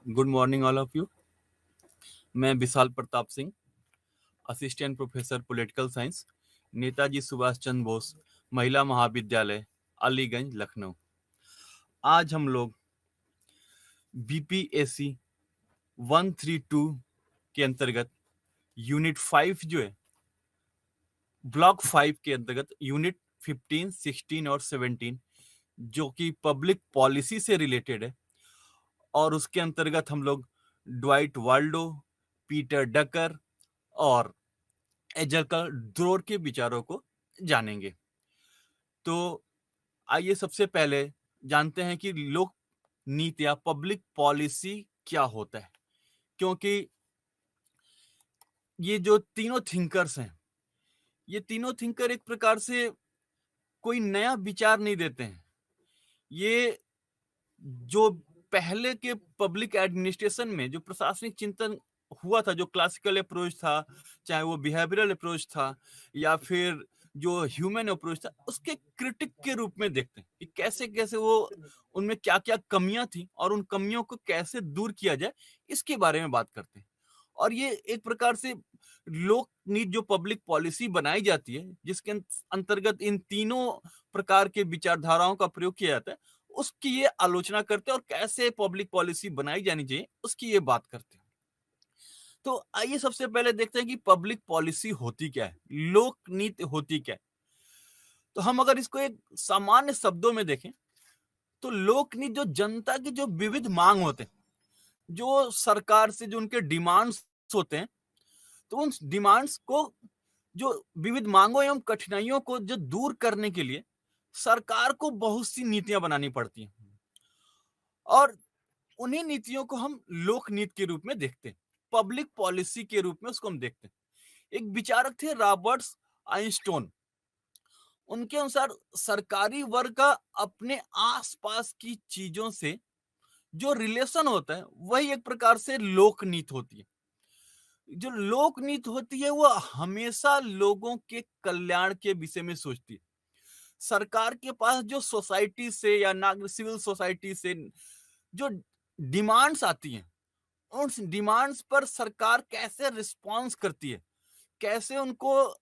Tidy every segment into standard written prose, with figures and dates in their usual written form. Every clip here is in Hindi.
Good morning all of you. मैं Vishal Pratap Singh, assistant professor political science, Netaji Subhash Chandra Bose Mahila Mahavidyalaya, Aliganj, Lucknow. आज हम लोग बीपीएससी 132 के अंतर्गत यूनिट 5 जो है, ब्लॉक 5 के अंतर्गत यूनिट 15, 16 और 17 जो कि पब्लिक पॉलिसी से रिलेटेड है, और उसके अंतर्गत हम लोग ड्वाइट वाल्डो, पीटर डकर और एजरकल ड्रोर के विचारों को जानेंगे। तो आइए सबसे पहले जानते हैं कि लोक नीति या पब्लिक पॉलिसी क्या होता है, क्योंकि ये जो तीनों थिंकर्स हैं, ये तीनों थिंकर एक प्रकार से कोई नया विचार नहीं देते हैं। ये जो पहले के पब्लिक एडमिनिस्ट्रेशन में जो प्रशासनिक चिंतन हुआ था, जो क्लासिकल अप्रोच था, चाहे वो बिहेवियरल अप्रोच था या फिर जो ह्यूमन अप्रोच था, उसके क्रिटिक के रूप में देखते हैं कि कैसे कैसे वो उनमें क्या क्या कमियां थी और उन कमियों को कैसे दूर किया जाए, इसके बारे में बात करते हैं। और ये एक प्रकार से लोक नीति जो पब्लिक पॉलिसी बनाई जाती है, जिसके अंतर्गत इन तीनों प्रकार के विचारधाराओं का प्रयोग किया जाता है, उसकी ये आलोचना करते हैं और कैसे पब्लिक पॉलिसी बनाई जानी चाहिए उसकी ये बात करते हैं। तो आइए सबसे पहले देखते हैं कि पब्लिक पॉलिसी होती क्या है, लोक नीति होती क्या है। तो हम अगर इसको एक सामान्य शब्दों में देखें तो लोक नीति जो जनता की जो विविध मांग होते हैं, जो सरकार से जो उनके डिमांड्स होते हैं, तो उन डिमांड्स को, जो विविध मांगों एवं कठिनाइयों को जो दूर करने के लिए सरकार को बहुत सी नीतियां बनानी पड़ती हैं, और उन्हीं नीतियों को हम लोक नीति के रूप में देखते हैं, पब्लिक पॉलिसी के रूप में उसको हम देखते हैं। एक विचारक थे रॉबर्ट आइंस्टाइन। उनके अनुसार सरकारी वर्ग का अपने आसपास की चीजों से जो रिलेशन होता है, वही एक प्रकार से लोक नीति होती है। जो लोक नीति होती है वो हमेशा लोगों के कल्याण के विषय में सोचती है। सरकार के पास जो सोसाइटी से या नागरिक सिविल सोसाइटी से जो डिमांड्स आती हैं, उन डिमांड्स पर सरकार कैसे रिस्पॉन्स करती है, कैसे उनको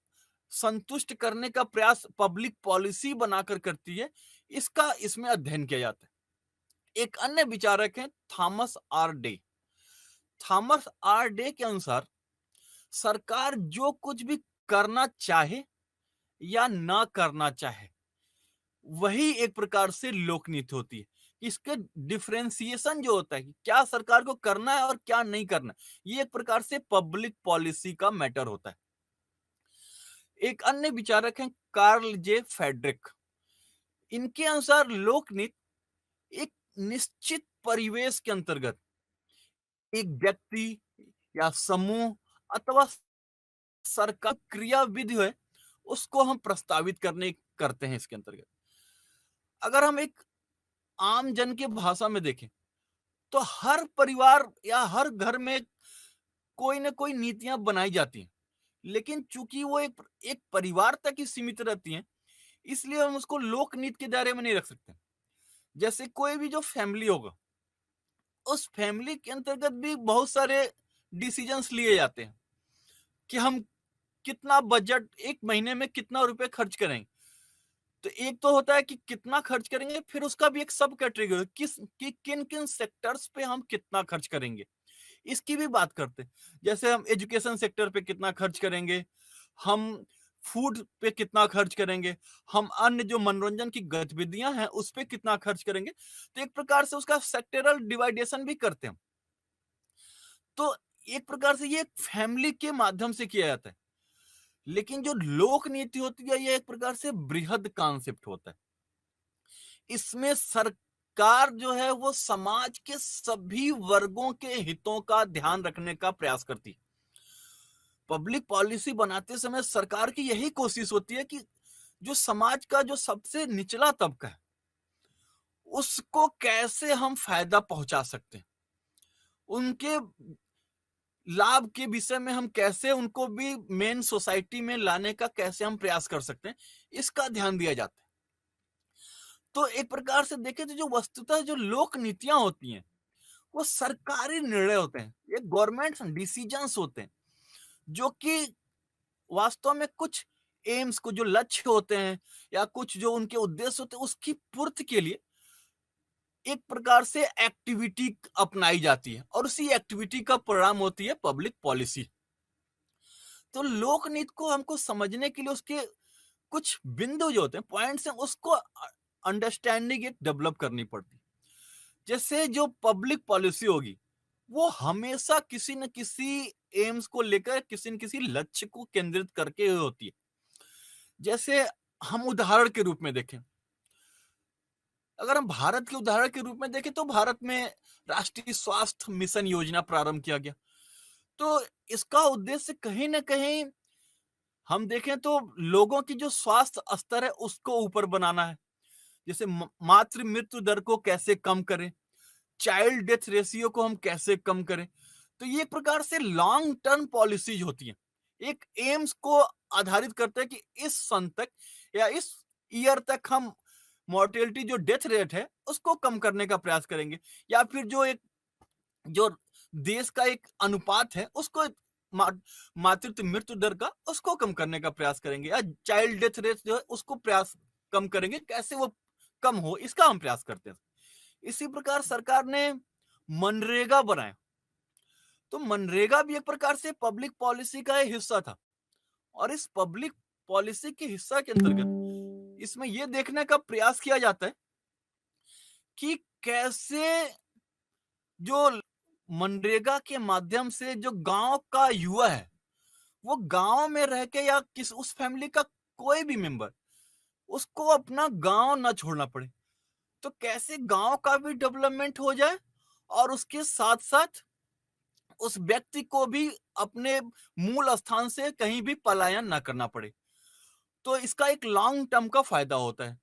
संतुष्ट करने का प्रयास पब्लिक पॉलिसी बनाकर करती है, इसका इसमें अध्ययन किया जाता है। एक अन्य विचारक हैं Thomas R Dye. Thomas R Dye के अनुसार सरकार जो कुछ भी करना चाहे या ना करना चाहे, वही एक प्रकार से लोकनीति होती है। इसके डिफरेंशिएशन जो होता है कि क्या सरकार को करना है और क्या नहीं करना है, ये एक प्रकार से पब्लिक पॉलिसी का मैटर होता है। एक अन्य विचारक हैं कार्ल जे फेड्रिक। इनके अनुसार लोकनीति एक निश्चित परिवेश के अंतर्गत एक व्यक्ति या समूह अथवा सरकार क्रियाविधि है, उसको हम प्रस्तावित करते हैं। इसके अंतर्गत अगर हम एक आम जन के भाषा में देखें तो हर परिवार या हर घर में कोई ना कोई नीतियां बनाई जाती हैं, लेकिन चूंकि वो एक परिवार तक ही सीमित रहती हैं, इसलिए हम उसको लोक नीति के दायरे में नहीं रख सकते। जैसे कोई भी जो फैमिली होगा, उस फैमिली के अंतर्गत भी बहुत सारे डिसीजंस लिए जाते हैं कि हम कितना बजट एक महीने में कितना रुपए खर्च करेंगे। तो एक तो होता है कि कितना खर्च करेंगे, फिर उसका भी एक सब कैटेगरी किन किन सेक्टर्स पे हम कितना खर्च करेंगे, इसकी भी बात करते हैं। जैसे हम एजुकेशन सेक्टर पे कितना खर्च करेंगे, हम फूड पे कितना खर्च करेंगे, हम अन्य जो मनोरंजन की गतिविधियां हैं उस पे कितना खर्च करेंगे। तो एक प्रकार से उसका सेक्टरल डिवाइडेशन भी करते हैं। तो एक प्रकार से ये फैमिली के माध्यम से किया जाता है। लेकिन जो लोक नीति होती है, ये एक प्रकार से बृहद कॉन्सेप्ट होता है। इसमें सरकार जो है वो समाज के सभी वर्गों के हितों का ध्यान रखने का प्रयास करती है। पब्लिक पॉलिसी बनाते समय सरकार की यही कोशिश होती है कि जो समाज का जो सबसे निचला तबका है, उसको कैसे हम फायदा पहुंचा सकते हैं, उनके लाभ के विषय में हम कैसे उनको भी मेन सोसाइटी में लाने का कैसे हम प्रयास कर सकते हैं, इसका ध्यान दिया जाता है। तो एक प्रकार से देखें तो जो वस्तुतः जो लोक नीतियां होती हैं, वो सरकारी निर्णय होते हैं, ये गवर्नमेंट डिसीजंस होते हैं, जो कि वास्तव में कुछ एम्स को, जो लक्ष्य होते हैं या कुछ जो उनके उद्देश्य होते हैं, उसकी पूर्ति के लिए एक प्रकार से एक्टिविटी अपनाई जाती है और उसी एक्टिविटी का परिणाम होती है पब्लिक पॉलिसी। तो लोकनीति को हमको समझने के लिए उसके कुछ बिंदु जो होते हैं, पॉइंट्स हैं, उसको अंडरस्टैंडिंग एक डेवलप करनी पड़ती है। जैसे जो पब्लिक पॉलिसी होगी, वो हमेशा किसी न किसी एम्स को लेकर, किसी न किसी लक्ष्य को केंद्रित करके होती है। जैसे हम उदाहरण के रूप में देखें, अगर हम भारत के उदाहरण के रूप में देखें तो भारत में राष्ट्रीय स्वास्थ्य मिशन योजना प्रारंभ किया गया। तो इसका उद्देश्य कहीं ना कहीं हम देखें तो लोगों की जो स्वास्थ्य स्तर है उसको ऊपर बनाना है। जैसे मातृ मृत्यु दर को कैसे कम करें, चाइल्ड डेथ रेशियो को हम कैसे कम करें। तो ये एक प्रकार से लॉन्ग टर्म पॉलिसीज होती हैं, एक एम्स को आधारित करते हैं कि इस सन तक या इस ईयर तक हम मॉर्टेलिटी, जो डेथ रेट है, उसको कम करने का प्रयास करेंगे, या फिर जो देश का एक अनुपात है उसको मातृत्व मृत्यु दर का, उसको कम करने का प्रयास करेंगे, या चाइल्ड डेथ रेट जो है उसको प्रयास कम करेंगे, कैसे वो कम हो इसका हम प्रयास करते हैं। इसी प्रकार सरकार ने मनरेगा बनाया, तो मनरेगा भी एक प्रकार से पब्लिक पॉलिसी का एक हिस्सा था। और इस पब्लिक पॉलिसी के हिस्सा के अंतर्गत इसमें यह देखने का प्रयास किया जाता है कि कैसे जो मनरेगा के माध्यम से जो गांव का युवा है, वो गांव में रह के, या किस उस फैमिली का कोई भी मेंबर, उसको अपना गांव ना छोड़ना पड़े। तो कैसे गांव का भी डेवलपमेंट हो जाए और उसके साथ साथ उस व्यक्ति को भी अपने मूल स्थान से कहीं भी पलायन ना करना पड़े। तो इसका एक लॉन्ग टर्म का फायदा होता है।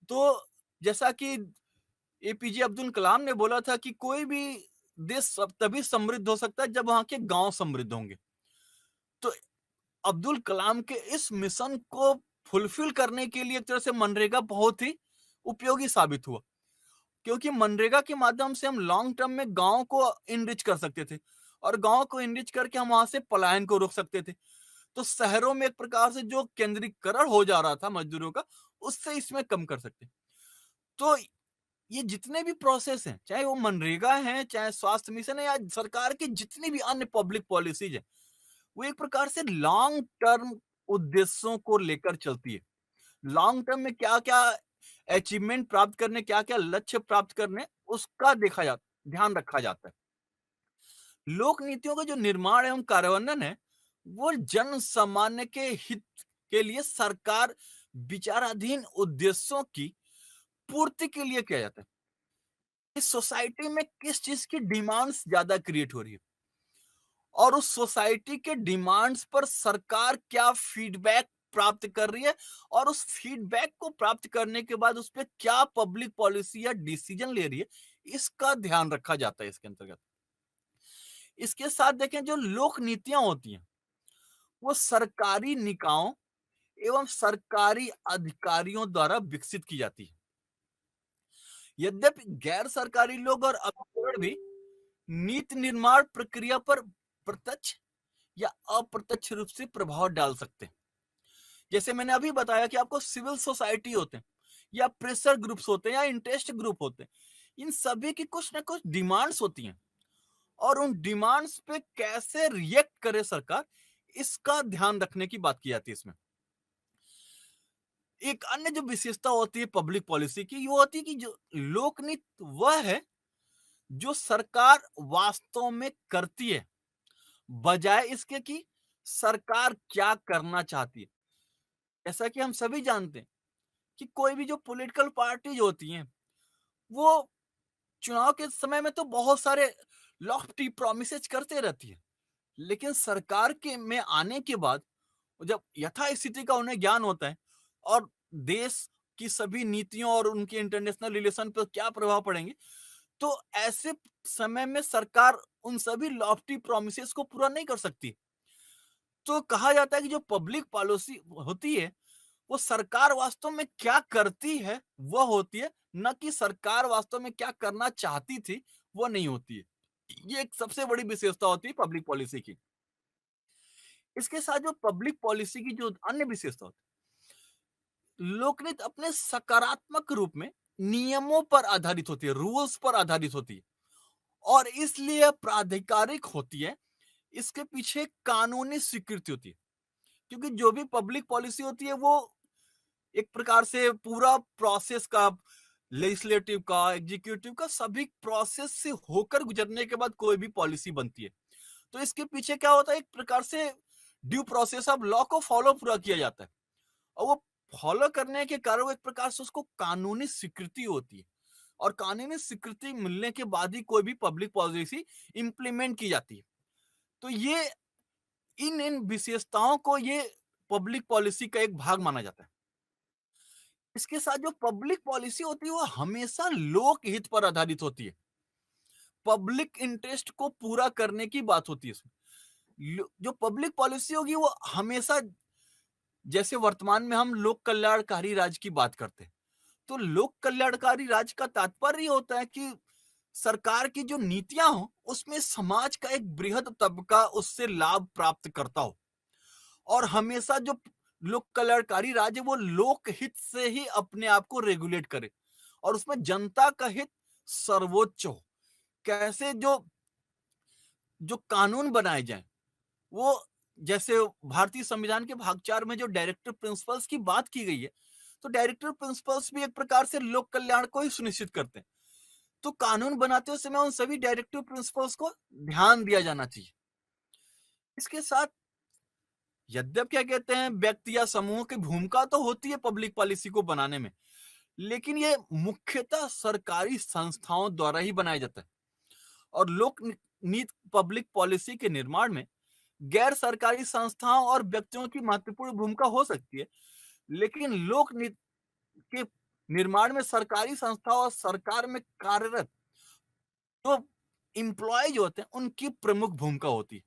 तो जैसा कि एपीजे अब्दुल कलाम ने बोला था कि कोई भी देश तभी समृद्ध हो सकता है जब वहां के गांव समृद्ध होंगे। तो अब्दुल कलाम के इस मिशन को फुलफिल करने के लिए एक तरह से मनरेगा बहुत ही उपयोगी साबित हुआ, क्योंकि मनरेगा के माध्यम से हम लॉन्ग टर्म में गांव को इनरिच कर सकते थे, और गांव को इनरिच करके हम वहां से पलायन को रोक सकते थे। तो शहरों में एक प्रकार से जो केंद्रीकरण हो जा रहा था मजदूरों का, उससे इसमें कम कर सकते। तो ये जितने भी प्रोसेस हैं, चाहे वो मनरेगा है, चाहे स्वास्थ्य मिशन है, या सरकार की जितनी भी अन्य पब्लिक पॉलिसीज है, वो एक प्रकार से लॉन्ग टर्म उद्देश्यों को लेकर चलती है। लॉन्ग टर्म में क्या क्या अचीवमेंट प्राप्त करने, क्या क्या लक्ष्य प्राप्त करने, उसका ध्यान रखा जाता है। लोक नीतियों का जो निर्माण एवं कार्यान्वयन है, वो जन सामान्य के हित के लिए सरकार विचाराधीन उद्देश्यों की पूर्ति के लिए किया जाता है। इस सोसाइटी में किस चीज की डिमांड्स ज्यादा क्रिएट हो रही है, और उस सोसाइटी के डिमांड्स पर सरकार क्या फीडबैक प्राप्त कर रही है, और उस फीडबैक को प्राप्त करने के बाद उस पर क्या पब्लिक पॉलिसी या डिसीजन ले रही है, इसका ध्यान रखा जाता है इसके अंतर्गत। इसके साथ देखें, जो लोक नीतियां होती हैं, वो सरकारी निकायों एवं सरकारी अधिकारियों द्वारा विकसित की जाती है। यद्यपि गैर सरकारी लोग और अभिकरण भी नीति निर्माण प्रक्रिया पर प्रत्यक्ष या अप्रत्यक्ष रूप से प्रभाव डाल सकते हैं। जैसे मैंने अभी बताया कि आपको सिविल सोसाइटी होते हैं, या प्रेशर ग्रुप्स होते हैं, या इंटरेस्ट ग्रुप होते हैं, इन सभी की कुछ ना कुछ डिमांड्स होती हैं, और उन डिमांड्स पे कैसे रिएक्ट करे सरकार, इसका ध्यान रखने की बात की जाती है इसमें। एक अन्य जो विशेषता होती है पब्लिक पॉलिसी की, वो होती है कि जो लोकनीति वह है जो सरकार वास्तव में करती है, बजाय इसके कि सरकार क्या करना चाहती है। ऐसा कि हम सभी जानते हैं कि कोई भी जो पॉलिटिकल पार्टीज होती हैं, वो चुनाव के समय में तो बहुत सारे लॉफ्टी प्रोमिसेस करते रहती है, लेकिन सरकार के में आने के बाद जब यथास्थिति का उन्हें ज्ञान होता है, और देश की सभी नीतियों और उनके इंटरनेशनल रिलेशन पर क्या प्रभाव पड़ेंगे, तो ऐसे समय में सरकार उन सभी लॉफ्टी प्रोमिसेस को पूरा नहीं कर सकती। तो कहा जाता है कि जो पब्लिक पॉलिसी होती है, वो सरकार वास्तव में क्या करती है वह होती है, न कि सरकार वास्तव में क्या करना चाहती थी वो नहीं होती है। ये एक सबसे बड़ी विशेषता होती है पब्लिक पॉलिसी की। इसके साथ जो पब्लिक पॉलिसी की जो अन्य विशेषता होती है, लोकनीति अपने सकारात्मक रूप में नियमों पर आधारित होती है, रूल्स पर आधारित होती है और इसलिए प्राधिकारिक होती है। इसके पीछे कानूनी स्वीकृति होती है, क्योंकि जो भी पब्लिक पॉलिसी होती है वो एक प्रकार से पूरा प्रोसेस का, लेजिस्लेटिव का, एग्जीक्यूटिव का, सभी प्रोसेस से होकर गुजरने के बाद कोई भी पॉलिसी बनती है। तो इसके पीछे क्या होता है, एक प्रकार से ड्यू प्रोसेस ऑफ लॉ को फॉलो पूरा किया जाता है और वो फॉलो करने के कारण एक प्रकार से उसको कानूनी स्वीकृति होती है और कानूनी स्वीकृति मिलने के बाद ही कोई भी पब्लिक पॉलिसी इंप्लीमेंट की जाती है। तो ये इन इन विशेषताओं को ये पब्लिक पॉलिसी का एक भाग माना जाता है। इसके साथ जो पब्लिक पॉलिसी होती है वो हमेशा लोक हित पर आधारित होती है, पब्लिक इंटरेस्ट को पूरा करने की बात होती है इसमें। जो पब्लिक पॉलिसी होगी वो हमेशा, जैसे वर्तमान में हम लोक कल्याणकारी राज्य की बात करते हैं, तो लोक कल्याणकारी राज्य का तात्पर्य होता है कि सरकार की जो नीतियां हो उसमें समाज का एक बृहद तबका उससे लाभ प्राप्त करता हो और हमेशा जो लोक कल्याणकारी राज्य वो लोक हित से ही अपने आप को रेगुलेट करे और उसमें जनता का हित सर्वोच्च हो। कैसे जो जो कानून बनाए जाए वो, जैसे भारतीय संविधान के भाग 4 में जो डायरेक्टिव प्रिंसिपल्स की बात की गई है, तो डायरेक्टिव प्रिंसिपल्स भी एक प्रकार से लोक कल्याण को ही सुनिश्चित करते हैं। तो कानून बनाते समय उन सभी डायरेक्टिव प्रिंसिपल्स को ध्यान दिया जाना चाहिए। इसके साथ यद्यप क्या कहते हैं, व्यक्ति या समूह की भूमिका तो होती है पब्लिक पॉलिसी को बनाने में, लेकिन ये मुख्यतः सरकारी संस्थाओं द्वारा ही बनाया जाता है और लोक नीति पब्लिक पॉलिसी के निर्माण में गैर सरकारी संस्थाओं और व्यक्तियों की महत्वपूर्ण भूमिका हो सकती है, लेकिन लोक नीति के निर्माण में सरकारी संस्थाओं और सरकार में कार्यरत जो इंप्लॉयज होते हैं उनकी प्रमुख भूमिका होती है।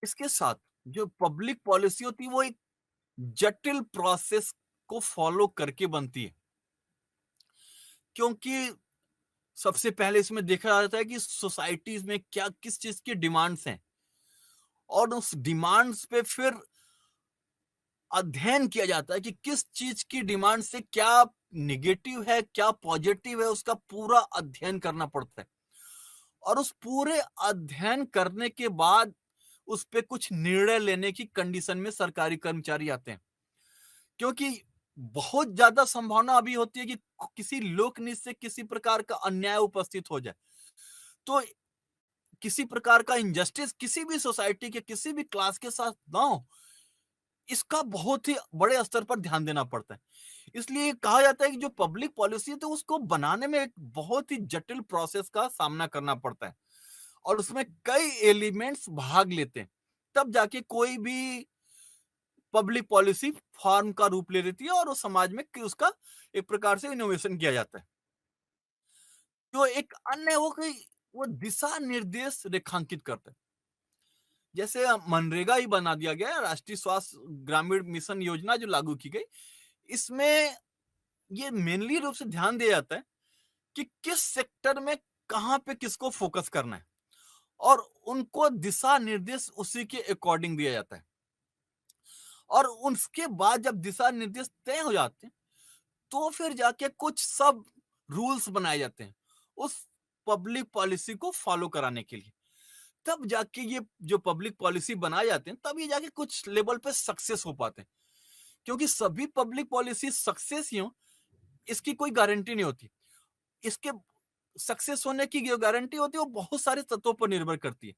इसके साथ जो पब्लिक पॉलिसी होती है वो एक जटिल प्रोसेस को फॉलो करके बनती है, क्योंकि सबसे पहले इसमें देखा जाता है कि सोसाइटीज में क्या किस चीज की डिमांड्स हैं और उस डिमांड्स पे फिर अध्ययन किया जाता है कि किस चीज की डिमांड से क्या निगेटिव है क्या पॉजिटिव है, उसका पूरा अध्ययन करना पड़ता है और उस पूरे अध्ययन करने के बाद उस पे कुछ निर्णय लेने की कंडीशन में सरकारी कर्मचारी आते हैं, क्योंकि बहुत ज्यादा संभावना अभी होती है कि किसी लोकनीति से किसी प्रकार का अन्याय उपस्थित हो जाए, तो किसी प्रकार का इंजस्टिस किसी भी सोसाइटी के किसी भी क्लास के साथ ना हो, इसका बहुत ही बड़े स्तर पर ध्यान देना पड़ता है। इसलिए कहा जाता है कि जो पब्लिक पॉलिसी है तो उसको बनाने में एक बहुत ही जटिल प्रोसेस का सामना करना पड़ता है और उसमें कई एलिमेंट्स भाग लेते हैं, तब जाके कोई भी पब्लिक पॉलिसी फॉर्म का रूप ले लेती है और उस समाज में उसका एक प्रकार से इनोवेशन किया जाता है। जो एक अन्य हो कि वो दिशा निर्देश रेखांकित करता है, जैसे मनरेगा ही बना दिया गया, राष्ट्रीय स्वास्थ्य ग्रामीण मिशन योजना जो लागू की गई, इसमें ये मेनली रूप से ध्यान दिया जाता है कि किस सेक्टर में कहां पे किसको फोकस करना है और उनको दिशा निर्देश उसी के अकॉर्डिंग दिया जाता है और उसके बाद जब दिशा निर्देश तय हो जाते हैं तो फिर जाके कुछ सब रूल्स बनाए जाते हैं उस पब्लिक पॉलिसी को फॉलो कराने के लिए। तब जाके ये जो पब्लिक पॉलिसी बनाए जाते हैं तब ये जाके कुछ लेवल पे सक्सेस हो पाते हैं, क्योंकि सभी पब्लिक पॉलिसी सक्सेस ही हो इसकी कोई गारंटी नहीं होती। इसके सक्सेस होने की जो गारंटी होती है वो बहुत सारे तत्वों पर निर्भर करती है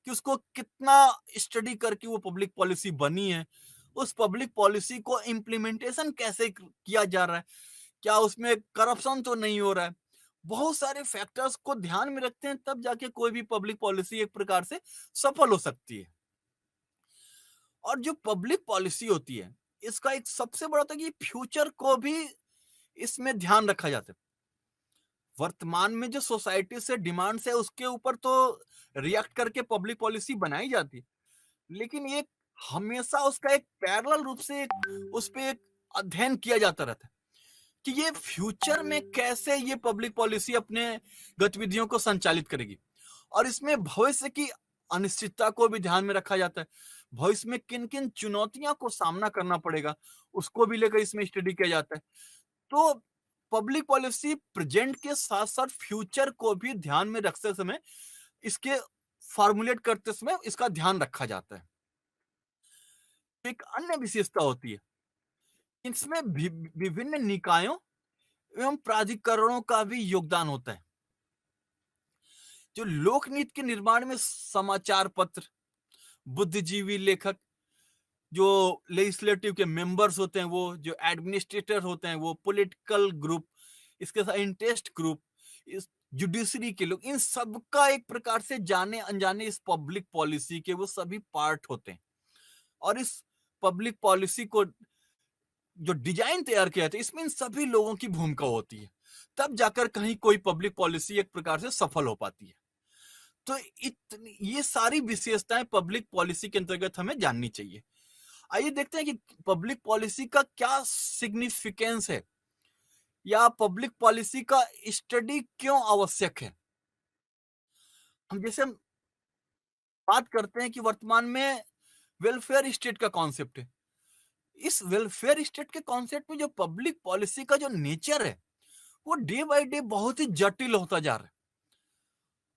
कि उसको कितना स्टडी करके वो पब्लिक पॉलिसी बनी है, उस पब्लिक पॉलिसी को इम्प्लीमेंटेशन कैसे किया जा रहा है, क्या उसमें करप्शन तो नहीं हो रहा है। बहुत सारे फैक्टर्स को ध्यान में रखते हैं तब जाके कोई भी पब्लिक पॉलिसी एक प्रकार से सफल हो सकती है। और जो पब्लिक पॉलिसी होती है इसका एक सबसे बड़ा था कि फ्यूचर को भी इसमें ध्यान रखा जाता है। वर्तमान में जो सोसाइटी से डिमांड्स है उसके ऊपर तो रिएक्ट करके पब्लिक पॉलिसी बनाई जाती है, लेकिन ये हमेशा उसका एक पैरेलल रूप से उस पे एक अध्ययन किया जाता रहता है कि ये फ्यूचर में कैसे ये पब्लिक पॉलिसी अपने गतिविधियों को संचालित करेगी, और इसमें भविष्य की अनिश्चितता को भी ध्यान में रखा जाता है। भविष्य में किन किन चुनौतियों को सामना करना पड़ेगा, उसको भी लेकर इसमें स्टडी किया जाता है। तो पब्लिक पॉलिसी प्रेजेंट के साथ साथ फ्यूचर को भी ध्यान में रखते समय इसके फॉर्मुलेट करते समय इसका ध्यान रखा जाता है। एक अन्य विशेषता होती है, इसमें विभिन्न निकायों एवं प्राधिकरणों का भी योगदान होता है। जो लोकनीति के निर्माण में समाचार पत्र, बुद्धिजीवी लेखक, जो लेजिस्लेटिव के मेंबर्स होते हैं वो, जो एडमिनिस्ट्रेटर होते हैं वो, पॉलिटिकल ग्रुप, इसके साथ इंटरेस्ट ग्रुप, इस जुडिशरी के लोग, इन सब का एक प्रकार से जाने अनजाने इस पब्लिक पॉलिसी के वो सभी पार्ट होते हैं। और इस पब्लिक पॉलिसी को जो डिजाइन तैयार किया था, इसमें इन सभी लोगों की भूमिका होती है, तब जाकर कहीं कोई पब्लिक पॉलिसी एक प्रकार से सफल हो पाती है। तो इतनी ये सारी विशेषताएं पब्लिक पॉलिसी के अंतर्गत हमें जाननी चाहिए। आइए देखते हैं कि पब्लिक पॉलिसी का क्या सिग्निफिकेंस है, या पब्लिक पॉलिसी का स्टडी क्यों आवश्यक है। हम बात करते हैं कि वर्तमान में वेलफेयर स्टेट का कॉन्सेप्ट है। इस वेलफेयर स्टेट के कॉन्सेप्ट में जो पब्लिक पॉलिसी का जो नेचर है वो डे बाय डे बहुत ही जटिल होता जा रहा है।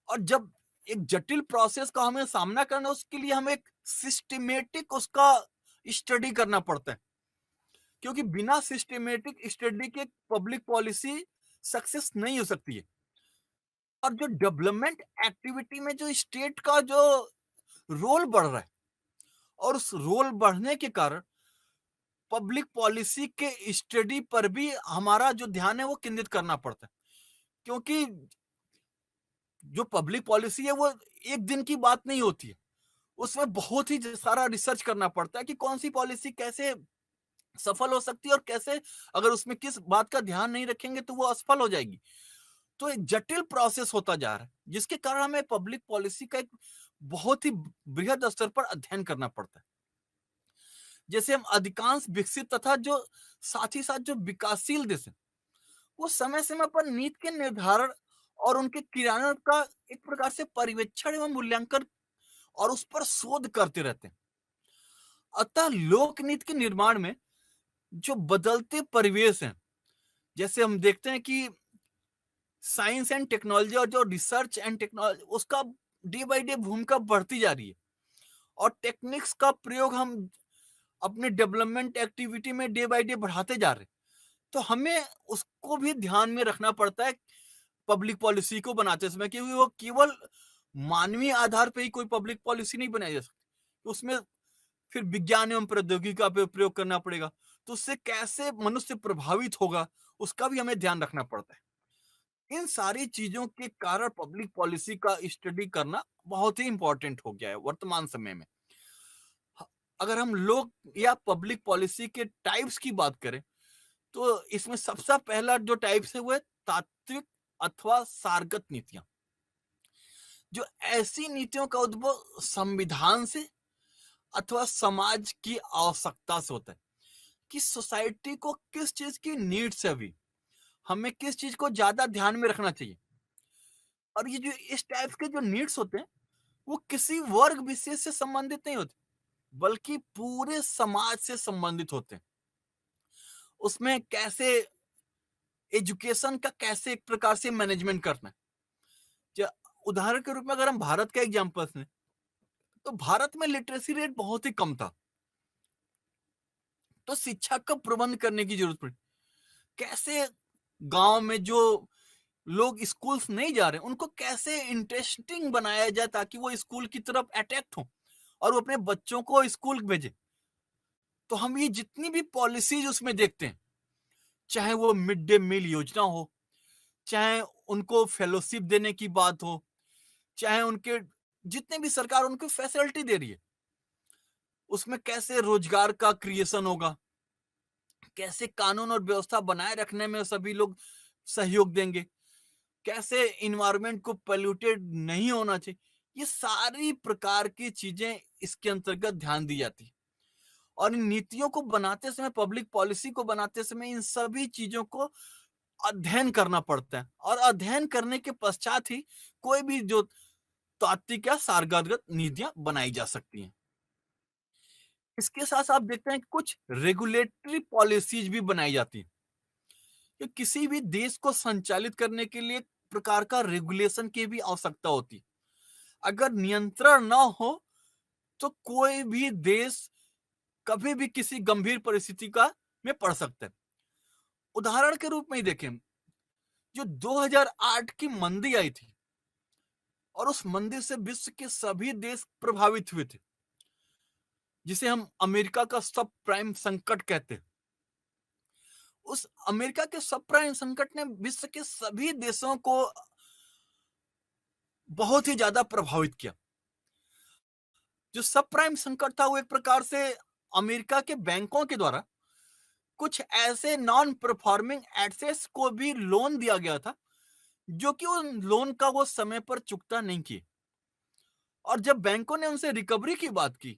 और जब एक जटिल प्रोसेस का हमें सामना करना, उसके लिए हमें एक सिस्टमेटिक उसका स्टडी करना पड़ता है, क्योंकि बिना सिस्टमेटिक स्टडी के पब्लिक पॉलिसी सक्सेस नहीं हो सकती है। और जो डेवलपमेंट एक्टिविटी में जो स्टेट का जो रोल बढ़ रहा है, और उस रोल बढ़ने के कारण पब्लिक पॉलिसी के स्टडी पर भी हमारा जो ध्यान है वो केंद्रित करना पड़ता है। क्योंकि जो पब्लिक पॉलिसी है वो एक दिन की बात नहीं होती है, उसमें बहुत ही सारा रिसर्च करना पड़ता है कि कौन सी पॉलिसी कैसे सफल हो सकती है, और कैसे अगर उसमें किस बात का ध्यान नहीं रखेंगे तो वो असफल हो जाएगी। तो एक जटिल प्रोसेस होता जा रहा है, जिसके कारण हमें पब्लिक पॉलिसी का एक बहुत ही बृहद स्तर पर अध्ययन करना पड़ता है। जैसे हम अधिकांश विकसित तथा जो साथ ही साथ जो विकासशील देश है, वो समय समय पर नीति के निर्धारण और उनके क्रियान्वयन का एक प्रकार से पर्यवेक्षण एवं मूल्यांकन और उस पर शोध करते रहते हैं। अतः लोक नीति के निर्माण में जो बदलते परिवेश हैं, जैसे हम देखते हैं कि साइंस एंड टेक्नोलॉजी और जो रिसर्च एंड टेक्नोलॉजी, उसका डे बाय डे भूमिका बढ़ती जा रही है, और टेक्निक्स का प्रयोग हम अपने डेवलपमेंट एक्टिविटी में डे बाय डे बढ़ाते जा रहे हैं। तो हमें उसको भी ध्यान में रखना पड़ता है पब्लिक पॉलिसी को बनाते समय, क्योंकि वो केवल मानवीय आधार पर ही कोई पब्लिक पॉलिसी नहीं बनाई जा सकती। उसमें फिर विज्ञान एवं प्रौद्योगिकी का प्रयोग करना पड़ेगा, तो उससे कैसे मनुष्य प्रभावित होगा उसका भी हमें ध्यान रखना पड़ता है। इन सारी चीजों के कारण पब्लिक पॉलिसी का स्टडी करना बहुत ही इंपॉर्टेंट हो गया है वर्तमान समय में। अगर हम लोग या पब्लिक पॉलिसी के टाइप्स की बात करें, तो इसमें सबसे पहला जो टाइप्स है वो है तात्विक अथवा सारगत नीतियां। जो ऐसी नीतियों का उद्भव संविधान से अथवा समाज की आवश्यकता से होता है, कि सोसाइटी को किस चीज की नीड्स है, अभी हमें किस चीज को ज्यादा ध्यान में रखना चाहिए। और ये जो इस टाइप के जो नीड्स होते हैं वो किसी वर्ग विशेष से संबंधित नहीं होते, बल्कि पूरे समाज से संबंधित होते हैं। उसमें कैसे एजुकेशन का कैसे एक प्रकार से मैनेजमेंट करना है। उदाहरण के रूप में अगर हम भारत का एग्जांपल लें, तो भारत में लिटरेसी रेट बहुत ही कम था, तो शिक्षा का प्रबंध करने की जरूरत पड़ी। कैसे गांव में जो लोग स्कूल्स नहीं जा रहे उनको कैसे इंटरेस्टिंग बनाया जाए, ताकि वो स्कूल की तरफ अट्रैक्ट हो और वो अपने बच्चों को स्कूल भेजे। तो हम ये जितनी भी पॉलिसीज उसमें देखते हैं, चाहे वो मिड डे मील योजना हो, चाहे उनको फेलोशिप देने की बात हो, चाहे उनके जितने भी सरकार उनको फैसिलिटी दे रही है, उसमें कैसे रोजगार का क्रिएशन होगा, कैसे कानून और व्यवस्था बनाए रखने में सभी लोग सहयोग देंगे, कैसे इन्वायरमेंट को पोल्यूटेड नहीं होना चाहिए, ये सारी प्रकार की चीजें इसके अंतर्गत ध्यान दी जाती है। और इन नीतियों को बनाते समय, पब्लिक पॉलिसी को बनाते समय इन सभी चीजों को अध्ययन करना पड़ता है, और अध्ययन करने के पश्चात ही कोई भी जो तात्विक या सारगत नीतियां बनाई जा सकती हैं। इसके साथ आप देखते हैं कि कुछ रेगुलेटरी पॉलिसीज भी बनाई जाती हैं, कि किसी भी देश को संचालित करने के लिए एक प्रकार का रेगुलेशन की भी आवश्यकता होती है। अगर नियंत्रण ना हो तो कोई भी देश कभी भी किसी गंभीर परिस्थिति का में पड़ सकता है। उदाहरण के रूप में ही देखें, जो 2008 की मंदी आई थी, और उस मंदी से विश्व के सभी देश प्रभावित हुए थे, जिसे हम अमेरिका का सब प्राइम संकट कहते हैं। उस अमेरिका के सब प्राइम संकट ने विश्व के सभी देशों को बहुत ही ज्यादा प्रभावित किया। जो सब प्राइम संकट था वो एक प्रकार से अमेरिका के बैंकों के द्वारा कुछ ऐसे नॉन परफॉर्मिंग एसेट्स को भी लोन दिया गया था, जो कि उन लोन का वो समय पर चुकता नहीं किए। और जब बैंकों ने उनसे रिकवरी की बात की,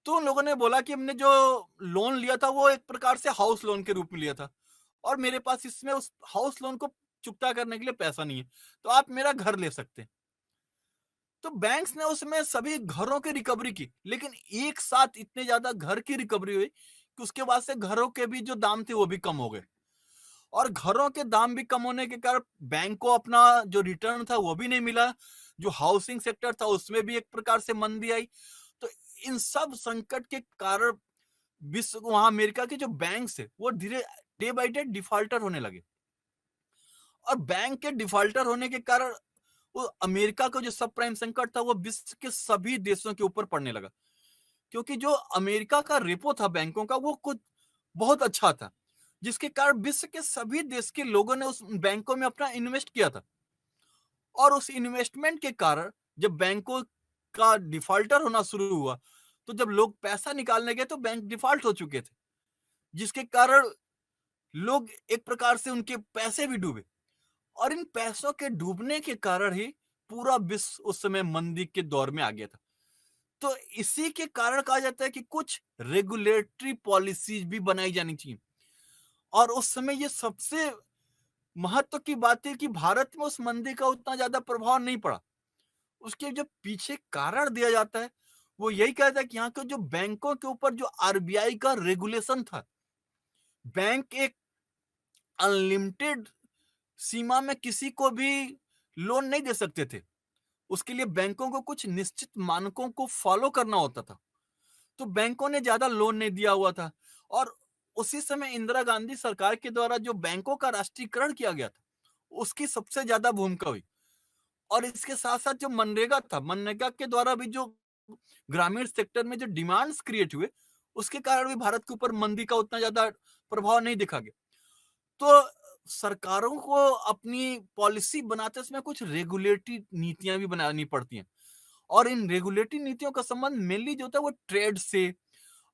तो उन लोगों ने बोला कि हमने जो लोन लिया था वो एक प्रकार से हाउस लोन के रूप में लिया था, और मेरे पास इसमें उस हाउस लोन को चुकता करने के लिए पैसा नहीं है, तो आप मेरा घर ले सकते हैं। तो बैंक्स ने उसमें सभी घरों की रिकवरी की, लेकिन एक साथ इतने ज्यादा घर की रिकवरी हुई कि उसके बाद से घरों के भी जो दाम थे वो भी कम हो गए, और घरों के दाम भी कम होने के कारण बैंक को अपना जो रिटर्न था वो भी नहीं मिला। जो हाउसिंग सेक्टर था उसमें भी एक प्रकार से मंदी आई। तो इन सब संकट के कारण विश्व वहां अमेरिका के जो बैंक है वो धीरे डे बाई डे डिफॉल्टर होने लगे, और बैंक के डिफॉल्टर होने के कारण वो अमेरिका का जो सब प्राइम संकट था वो विश्व के सभी देशों के ऊपर पड़ने लगा, क्योंकि जो अमेरिका का रेपो था बैंकों का वो कुछ बहुत अच्छा था, जिसके कारण विश्व के सभी देश के लोगों ने उस बैंकों में अपना इन्वेस्ट किया था। और उस इन्वेस्टमेंट के कारण जब बैंकों का डिफॉल्टर होना शुरू हुआ, तो जब लोग पैसा निकालने गए तो बैंक डिफॉल्ट हो चुके थे, जिसके कारण लोग एक प्रकार से उनके पैसे भी डूबे, और इन पैसों के डूबने के कारण ही पूरा विश्व उस समय मंदी के दौर में आ गया था। तो इसी के कारण कहा जाता है कि कुछ रेगुलेटरी पॉलिसीज भी बनाई जानी चाहिए, और उस समय ये सबसे महत्व की बात है कि भारत में उस मंदी का उतना ज्यादा प्रभाव नहीं पड़ा। उसके जो पीछे कारण दिया जाता है वो यही कहता है कि यहाँ के जो बैंकों के ऊपर जो आरबीआई का रेगुलेशन था, बैंक एक अनलिमिटेड सीमा में किसी को भी लोन नहीं दे सकते थे। उसके लिए बैंकों को कुछ निश्चित मानकों को फॉलो करना होता था, तो बैंकों ने ज्यादा लोन नहीं दिया हुआ था। और उसी समय इंदिरा गांधी सरकार के द्वारा जो बैंकों का राष्ट्रीयकरण किया गया था उसकी सबसे ज्यादा भूमिका हुई। और इसके साथ साथ जो मनरेगा था, मनरेगा के द्वारा भी जो ग्रामीण सेक्टर में जो डिमांड्स क्रिएट हुए, उसके कारण भी भारत के ऊपर मंदी का उतना ज्यादा प्रभाव नहीं दिखा गया। तो सरकारों को अपनी पॉलिसी बनाते समय कुछ रेगुलेटरी नीतियां भी बनानी पड़ती हैं, और इन रेगुलेटरी नीतियों का संबंध मेनली जो होता है वो ट्रेड से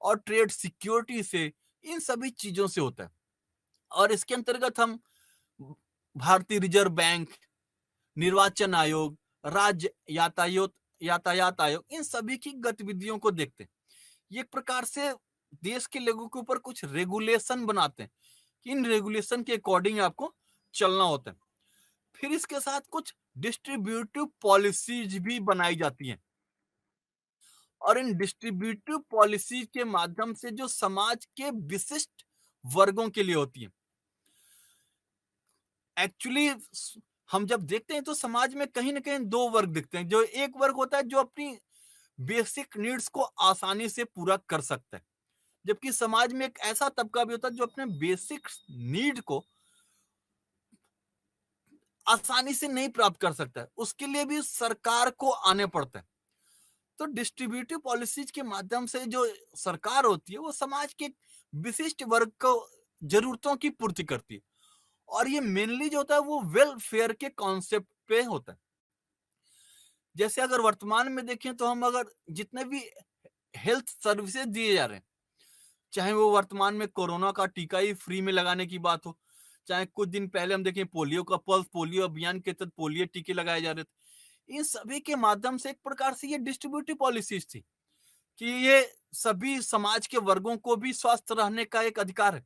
और ट्रेड सिक्योरिटी से, इन सभी चीजों से होता है। और इसके अंतर्गत हम भारतीय रिजर्व बैंक, निर्वाचन आयोग, राज्य यातायात आयोग, इन सभी की गतिविधियों को देखते हैं। ये एक प्रकार से देश के लोगों के ऊपर कुछ रेगुलेशन बनाते हैं कि इन रेगुलेशन के अकॉर्डिंग आपको चलना होता है। फिर इसके साथ कुछ डिस्ट्रीब्यूटिव पॉलिसीज भी बनाई जाती हैं, और इन डिस्ट्रीब्यूटिव पॉलिसीज के माध्यम से जो समाज के विशिष्ट वर्गों के लिए होती है। एक्चुअली हम जब देखते हैं तो समाज में कहीं ना कहीं दो वर्ग दिखते हैं। जो एक वर्ग होता है जो अपनी बेसिक नीड्स को आसानी से पूरा कर सकता है, जबकि समाज में एक ऐसा तबका भी होता है जो अपने बेसिक नीड को आसानी से नहीं प्राप्त कर सकता है, उसके लिए भी सरकार को आने पड़ता है। तो डिस्ट्रीब्यूटिव पॉलिसीज के माध्यम से जो सरकार होती है वो समाज के विशिष्ट वर्ग को जरूरतों की पूर्ति करती है, और ये मेनली जो होता है वो वेलफेयर के कॉन्सेप्ट पे होता है। जैसे अगर वर्तमान में देखें तो हम अगर जितने भी हेल्थ सर्विसेज दिए जा रहे हैं, चाहे वो वर्तमान में कोरोना का टीका ही फ्री में लगाने की बात हो, चाहे कुछ दिन पहले हम देखें पोलियो का पल्स पोलियो अभियान के तहत पोलियो टीके लगाए जा रहे थे, इन सभी के माध्यम से एक प्रकार से ये डिस्ट्रीब्यूटिव पॉलिसीज थी कि ये सभी समाज के वर्गों को भी स्वस्थ रहने का एक अधिकार है।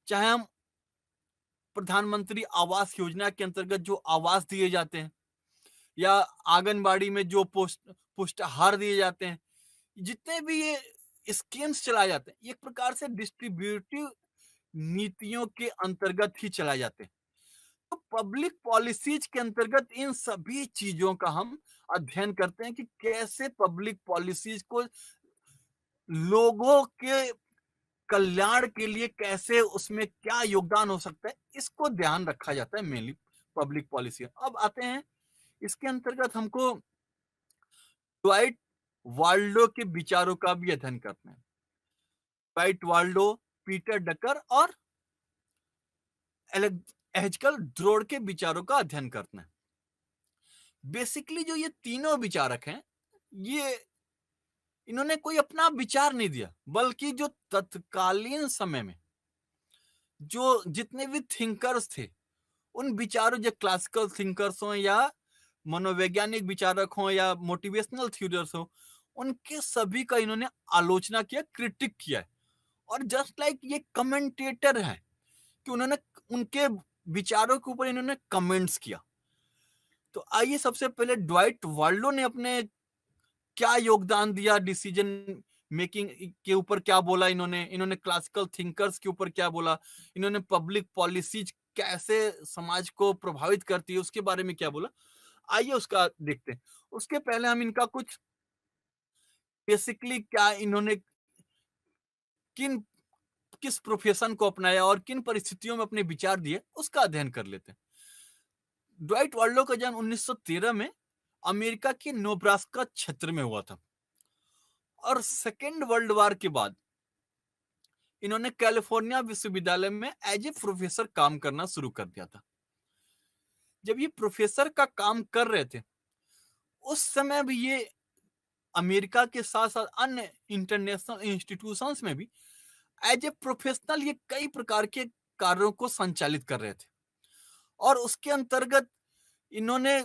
चाहे हम प्रधानमंत्री आवास योजना के अंतर्गत जो आवास दिए जाते हैं, या आंगनबाड़ी में जो पुष्टाहार दिए जाते हैं, जितने भी ये स्कीम्स चलाए जाते हैं, ये एक प्रकार से डिस्ट्रीब्यूटिव नीतियों के अंतर्गत ही चलाए जाते हैं। तो पब्लिक पॉलिसीज के अंतर्गत इन सभी चीजों का हम अध्ययन करते हैं कि कैसे पब्लिक पॉलिसीज को लोगों के कल्याण के लिए कैसे उसमें क्या योगदान हो सकता है, इसको ध्यान रखा जाता है मेनली पब्लिक पॉलिसी। अब आते हैं इसके अंतर्गत हमको ड्वाइट वाल्डो के विचारों का भी अध्ययन करना है। ड्वाइट वाल्डो, पीटर डकर और एहजकल ड्रोड के विचारों का अध्ययन करना है। बेसिकली जो ये तीनों विचारक हैं, ये इन्होंने कोई अपना विचार नहीं दिया, बल्कि जो तत्कालीन समय में जो जितने भी थिंकर्स थे, उन विचारों, जो क्लासिकल थिंकर्स हो या मनोवैज्ञानिक विचारक हो या मोटिवेशनल थ्योरर्स हो, उनके सभी का इन्होंने आलोचना किया, क्रिटिक किया है। और जस्ट लाइक ये कमेंटेटर हैं कि उन्होंने उनके विचारों के ऊपर इन्होंने कमेंट्स किया। तो आइए सबसे पहले ड्वाइट वाल्डो ने अपने क्या योगदान दिया, डिसीजन मेकिंग के ऊपर क्या बोला इन्होंने क्लासिकल थिंकर्स के ऊपर क्या बोला, इन्होंने पब्लिक पॉलिसीज कैसे समाज को प्रभावित करती है उसके बारे में क्या बोला, आइए उसका देखते हैं। उसके पहले हम इनका कुछ बेसिकली क्या इन्होंने किन किस प्रोफेशन को अपनाया और किन परिस्थितियों में अपने विचार दिए, उसका अध्ययन कर लेते हैं। ड्वाइट वाल्डो का जन्म 1913 में अमेरिका के नेब्रास्का क्षेत्र में हुआ था, और सेकेंड वर्ल्ड वॉर के बाद इन्होंने कैलिफोर्निया विश्वविद्यालय में एज ए प्रोफेसर काम करना शुरू कर दिया था। जब ये प्रोफेसर का काम कर रहे थे, उस समय भी ये अमेरिका के साथ साथ अन्य इंटरनेशनल इंस्टीट्यूशंस में भी एज ए प्रोफेशनल ये कई प्रकार के कार्यों को संचालित कर रहे थे। और उसके अंतर्गत इन्होंने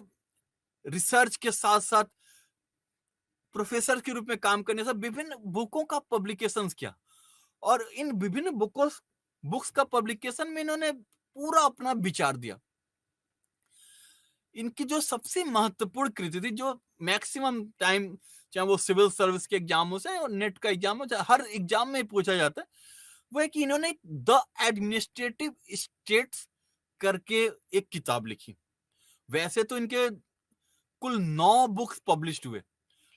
रिसर्च के साथ साथ प्रोफेसर के रूप में काम करने से विभिन्न बुकों का पब्लिकेशंस किया, और इन विभिन्न बुक्स का पब्लिकेशन में इन्होंने पूरा अपना विचार दिया। इनकी जो सबसे महत्वपूर्ण कृति थी, जो मैक्सिमम टाइम, चाहे वो सिविल सर्विस के एग्जाम हो चाहे और नेट का एग्जाम हो, चाहे हर एग्जाम में पूछा जाता है, वो है कि इन्होंने द एडमिनिस्ट्रेटिव स्टेट्स करके एक किताब लिखी। वैसे तो इनके कुल 9 बुक्स पब्लिश्ड हुए,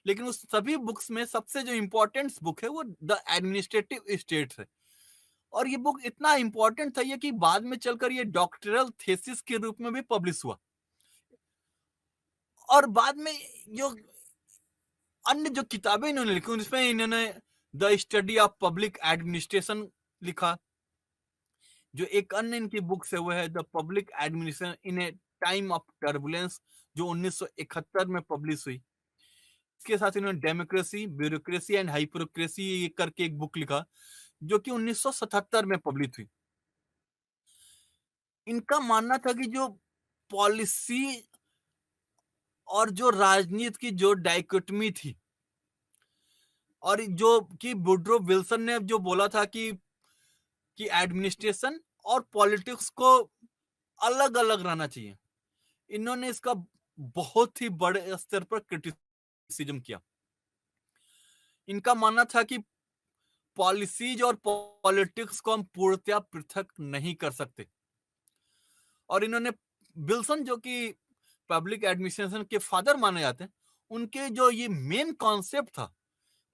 लेकिन उस सभी बुक्स में सबसे जो इंपॉर्टेंट बुक है वो द एडमिनिस्ट्रेटिव स्टेट्स है। और ये बुक इतना इंपॉर्टेंट था ये कि बाद में चलकर ये डॉक्टरल थीसिस के रूप में भी पब्लिश हुआ। और बाद में जो अन्य जो किताबें इन्होंने लिखी, उसमें इन्होंने the study of public administration लिखा। जो एक अन्य इनकी बुक्स है वो है the public administration in A time of turbulence, जो 1971 में पब्लिश हुई। इसके साथ इन्होंने डेमोक्रेसी, ब्यूरोक्रेसी एंड हाइपोक्रेसी करके एक बुक लिखा, जो कि 1977 में पब्लिश हुई। इनका मानना था कि जो पॉलिसी और जो राजनीति की जो डाइकोटमी थी, और जो कि वुड्रो विल्सन ने जो बोला था कि एडमिनिस्ट्रेशन और पॉलिटिक्स को अलग अलग रहना चाहिए, इन्होंने इसका बहुत ही बड़े स्तर पर क्रिटिसिज्म किया। इनका मानना था कि पॉलिसीज और पॉलिटिक्स को हम पूर्णतया पृथक नहीं कर सकते। और इन्होंने विल्सन, जो कि पब्लिक एडमिनिस्ट्रेशन के फादर माने जाते हैं, उनके जो ये मेन कॉन्सेप्ट था,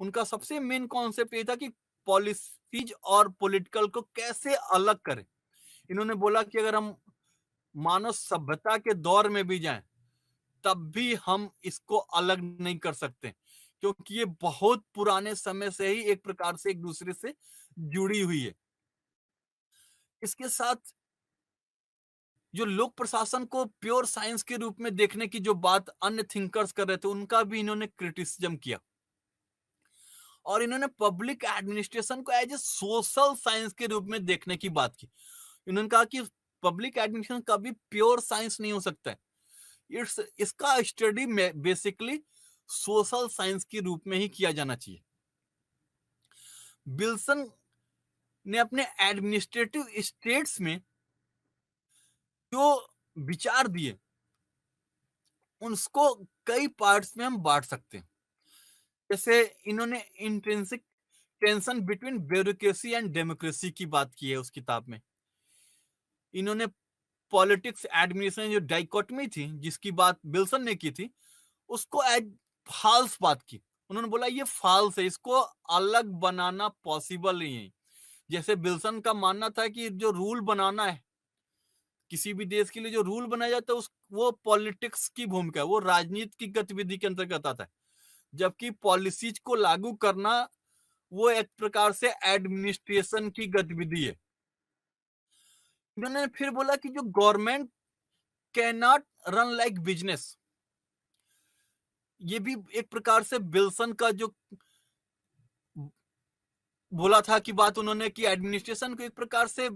उनका सबसे मेन कॉन्सेप्ट ये था कि पॉलिसीज और पॉलिटिकल को कैसे अलग करें। इन्होंने बोला कि अगर हम मानव सभ्यता के दौर में भी जाएं, तब भी हम इसको अलग नहीं कर सकते, क्योंकि ये बहुत पुराने समय से ही एक प्रकार से एक दूसरे से जुड़ी हुई है। इसके साथ जो लोक प्रशासन को प्योर साइंस के रूप में देखने की जो बात अन्य थिंकर्स कर रहे थे, उनका भी इन्होंने क्रिटिसिज्म किया। और इन्होंने पब्लिक एडमिनिस्ट्रेशन को एज ए सोशल साइंस के रूप में देखने की बात की। इन्होंने कहा कि पब्लिक एडमिनिस्ट्रेशन कभी प्योर साइंस नहीं हो सकता है। इसका स्टडी में बेसिकली सोशल साइंस के रूप में ही किया जाना चाहिए। विल्सन ने अपने एडमिनिस्ट्रेटिव स्टेट्स में जो विचार दिए उसको कई पार्ट्स में हम बांट सकते हैं। जैसे इन्होंने intrinsic tension between bureaucracy and democracy की बात की है उस किताब में। इन्होंने पॉलिटिक्स एडमिनिस्ट्रेशन जो डाइकोटमी थी जिसकी बात विल्सन ने की थी उसको एज फाल्स बात की। उन्होंने बोला ये फाल्स है, इसको अलग बनाना पॉसिबल नहीं है। जैसे विल्सन का मानना था कि जो रूल बनाना है किसी भी देश के लिए, जो रूल बनाया जाता है उस वो पॉलिटिक्स की भूमिका है, वो राजनीति की गतिविधि के अंतर्गत आता है। जबकि पॉलिसीज को लागू करना वो एक प्रकार से एडमिनिस्ट्रेशन की गतिविधि है। इन्होंने फिर बोला कि जो government can not run like business, ये भी एक प्रकार से विल्सन का जो बोला था कि बात उन्होंने कि एडमिनिस्ट्रेशन को एक प्रकार से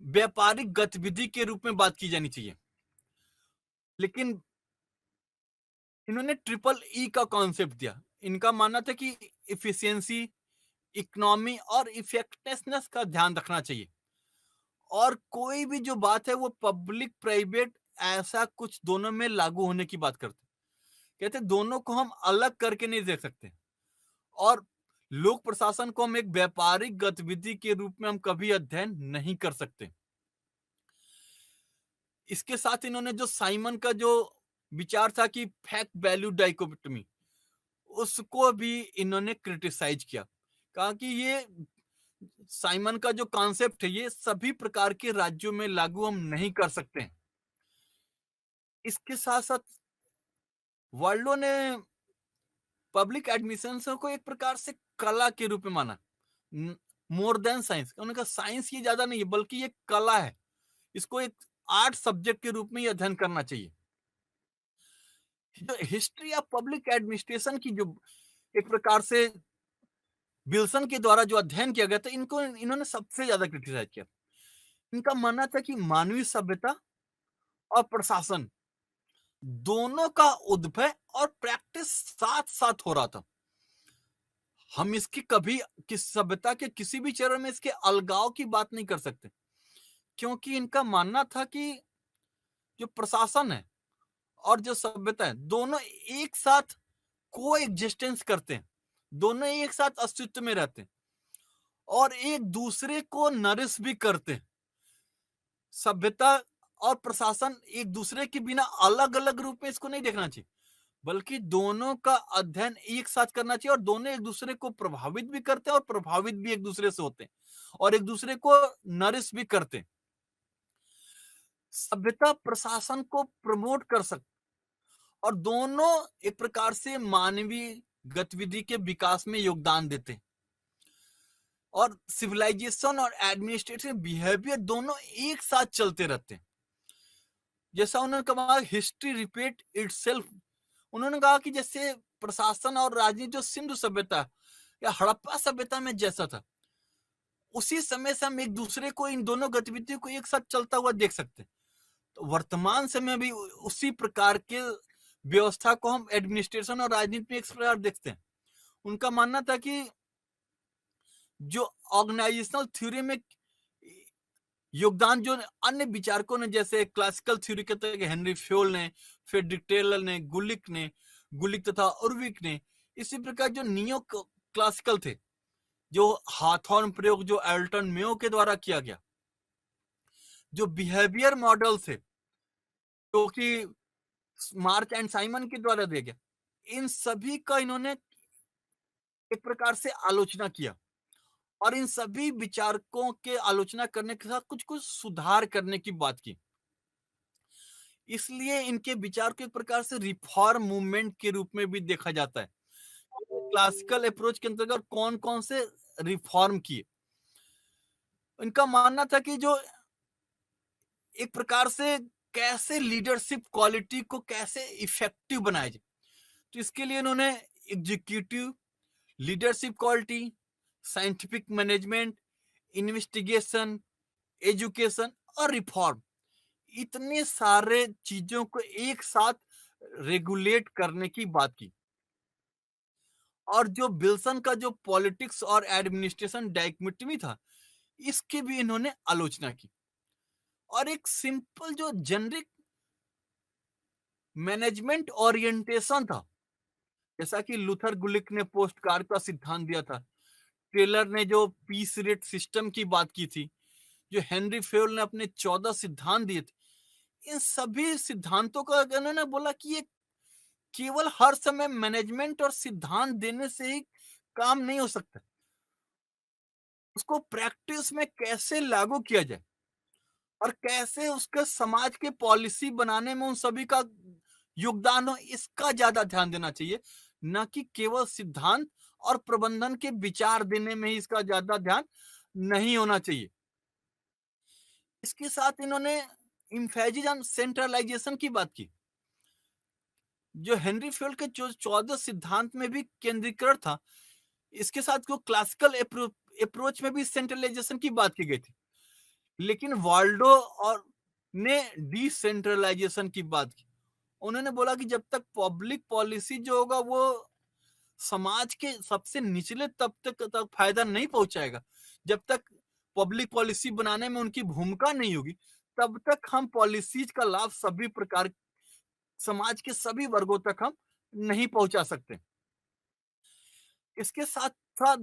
व्यापारिक गतिविधि के रूप में बात की जानी चाहिए। लेकिन इन्होंने ट्रिपल ई का कॉन्सेप्ट दिया। इनका मानना था कि इफिशियंसी, इकोनॉमी और इफेक्टिवनेस का ध्यान रखना चाहिए और कोई भी जो बात है वो पब्लिक प्राइवेट ऐसा कुछ दोनों में लागू होने की बात करते। कहते दोनों को हम अलग करके नहीं देख सकते और लोक प्रशासन को हम एक व्यापारिक गतिविधि के रूप में हम कभी अध्ययन नहीं कर सकते। इसके साथ इन्होंने जो साइमन का जो विचार था कि फैक्ट वैल्यू डाइकोटमी, उसको भी इन्होंने क्रिटिसाइज किया। कहा कि ये साइमन का जो कॉन्सेप्ट है ये सभी प्रकार के राज्यों में लागू हम नहीं कर सकते हैं। इसके साथ साथ वर्ल्डो ने पब्लिक एडमिनिस्ट्रेशन को एक प्रकार से कला के रूप में माना, मोर देन साइंस। उन्होंने कहा साइंस ये ज्यादा नहीं है बल्कि ये कला है, इसको एक आर्ट सब्जेक्ट के रूप में ही अध्ययन करना चाहिए। जो हिस्ट्री ऑफ पब्लिक एडमिनिस्ट्रेशन की जो एक प्रकार से विल्सन के द्वारा जो अध्ययन किया गया था, इनको इन्होंने सबसे ज्यादा क्रिटिसाइज किया। इनका मानना था कि मानवीय सभ्यता और प्रशासन दोनों का उद्भव और प्रैक्टिस साथ साथ हो रहा था। हम इसकी कभी किस सभ्यता के किसी भी चरण में इसके अलगाव की बात नहीं कर सकते, क्योंकि इनका मानना था कि जो प्रशासन है और जो सभ्यता है दोनों एक साथ को एग्जिस्टेंस करते हैं, दोनों एक साथ अस्तित्व में रहते हैं और एक दूसरे को नरिश भी करते हैं। सभ्यता और प्रशासन एक दूसरे के बिना अलग अलग रूप में इसको नहीं देखना चाहिए, बल्कि दोनों का अध्ययन एक साथ करना चाहिए और दोनों एक दूसरे को प्रभावित भी करते हैं और प्रभावित भी एक दूसरे से होते हैं और एक दूसरे को नरिश भी करते हैं। सभ्यता प्रशासन को प्रमोट कर सकते और दोनों एक प्रकार से मानवीय गतिविधि के विकास में योगदान देते हैं और सिविलाइजेशन और एडमिनिस्ट्रेटिव बिहेवियर दोनों एक साथ चलते रहते हैं। जैसा उन्होंने कहा हिस्ट्री रिपीट इटसेल्फ। उन्होंने कहा कि जैसे प्रशासन और राजनीति जो सिंधु सभ्यता या हड़प्पा सभ्यता में जैसा था, उसी समय से हम एक दूसरे को इन दोनों गतिविधियों को एक साथ चलता हुआ देख सकते हैं। तो वर्तमान समय भी उसी प्रकार के व्यवस्था को हम एडमिनिस्ट्रेशन और राजनीति में एक प्रकार देखते हैं। उनका मानना था कि जो ऑर्गेनाइजेशनल थ्योरी में योगदान जो अन्य विचारकों ने, जैसे क्लासिकल थ्योरी के तहत हेनरी फ्योल ने, फ्रेडरिक टेलर ने, गुलिक तथा उर्विक ने, इसी प्रकार जो नियो क्लासिकल थे, जो हाथॉर्न प्रयोग जो एल्टन मेयो के द्वारा किया गया, जो बिहेवियर मॉडल थे जो कि मार्च एंड साइमन के द्वारा दिया गया, इन सभी का इन्होंने एक प्रकार से आलोचना किया और इन सभी विचारकों के आलोचना करने के साथ कुछ कुछ सुधार करने की बात की। इसलिए इनके विचार को एक प्रकार से रिफॉर्म मूवमेंट के रूप में भी देखा जाता है। क्लासिकल अप्रोच के अंतर्गत कौन कौन से रिफॉर्म किए, इनका मानना था कि जो एक प्रकार से कैसे लीडरशिप क्वालिटी को कैसे इफेक्टिव बनाया जाए, तो इसके लिए इन्होंने executive leadership quality, scientific management, investigation, education और रिफॉर्म, इतने सारे चीजों को एक साथ रेगुलेट करने की बात की। और जो विल्सन का जो पॉलिटिक्स और एडमिनिस्ट्रेशन डाइकोटोमी था, इसकी भी इन्होंने आलोचना की। और एक सिंपल जो जेनरिक मैनेजमेंट ओरिएंटेशन था, जैसा कि लूथर गुलिक ने पोस्ट कार्ड का सिद्धांत दिया था, टेलर ने जो पीस रेट सिस्टम की बात की थी, जो हेनरी फेयल ने अपने 14 सिद्धांत दिए थे, इन सभी सिद्धांतों का उन्होंने बोला कि ये केवल हर समय मैनेजमेंट और सिद्धांत देने से ही काम नहीं हो सकता, उसको प्रैक्टिस में कैसे लागू किया जाए और कैसे उसके समाज के पॉलिसी बनाने में उन सभी का योगदान हो, इसका ज्यादा ध्यान देना चाहिए, न कि केवल सिद्धांत और प्रबंधन के विचार देने में ही इसका ज्यादा ध्यान नहीं होना चाहिए। इसके साथ इन्होंने इम्फेसिस ऑन सेंट्रलाइजेशन की बात की, जो हेनरी फेयल के जो 14 सिद्धांत में भी केंद्रीकृत था। इसके साथ जो क्लासिकल अप्रोच में भी सेंट्रलाइजेशन की बात की गई थी, लेकिन वाल्डो और ने डिसेंट्रलाइजेशन की बात की। उन्होंने बोला कि जब तक पब्लिक पॉलिसी जो होगा वो समाज के सबसे निचले तबके तक फायदा नहीं पहुंचाएगा, जब तक पब्लिक पॉलिसी बनाने में उनकी भूमिका नहीं होगी, तब तक हम पॉलिसीज का लाभ सभी प्रकार समाज के सभी वर्गों तक हम नहीं पहुंचा सकते। इसके साथ साथ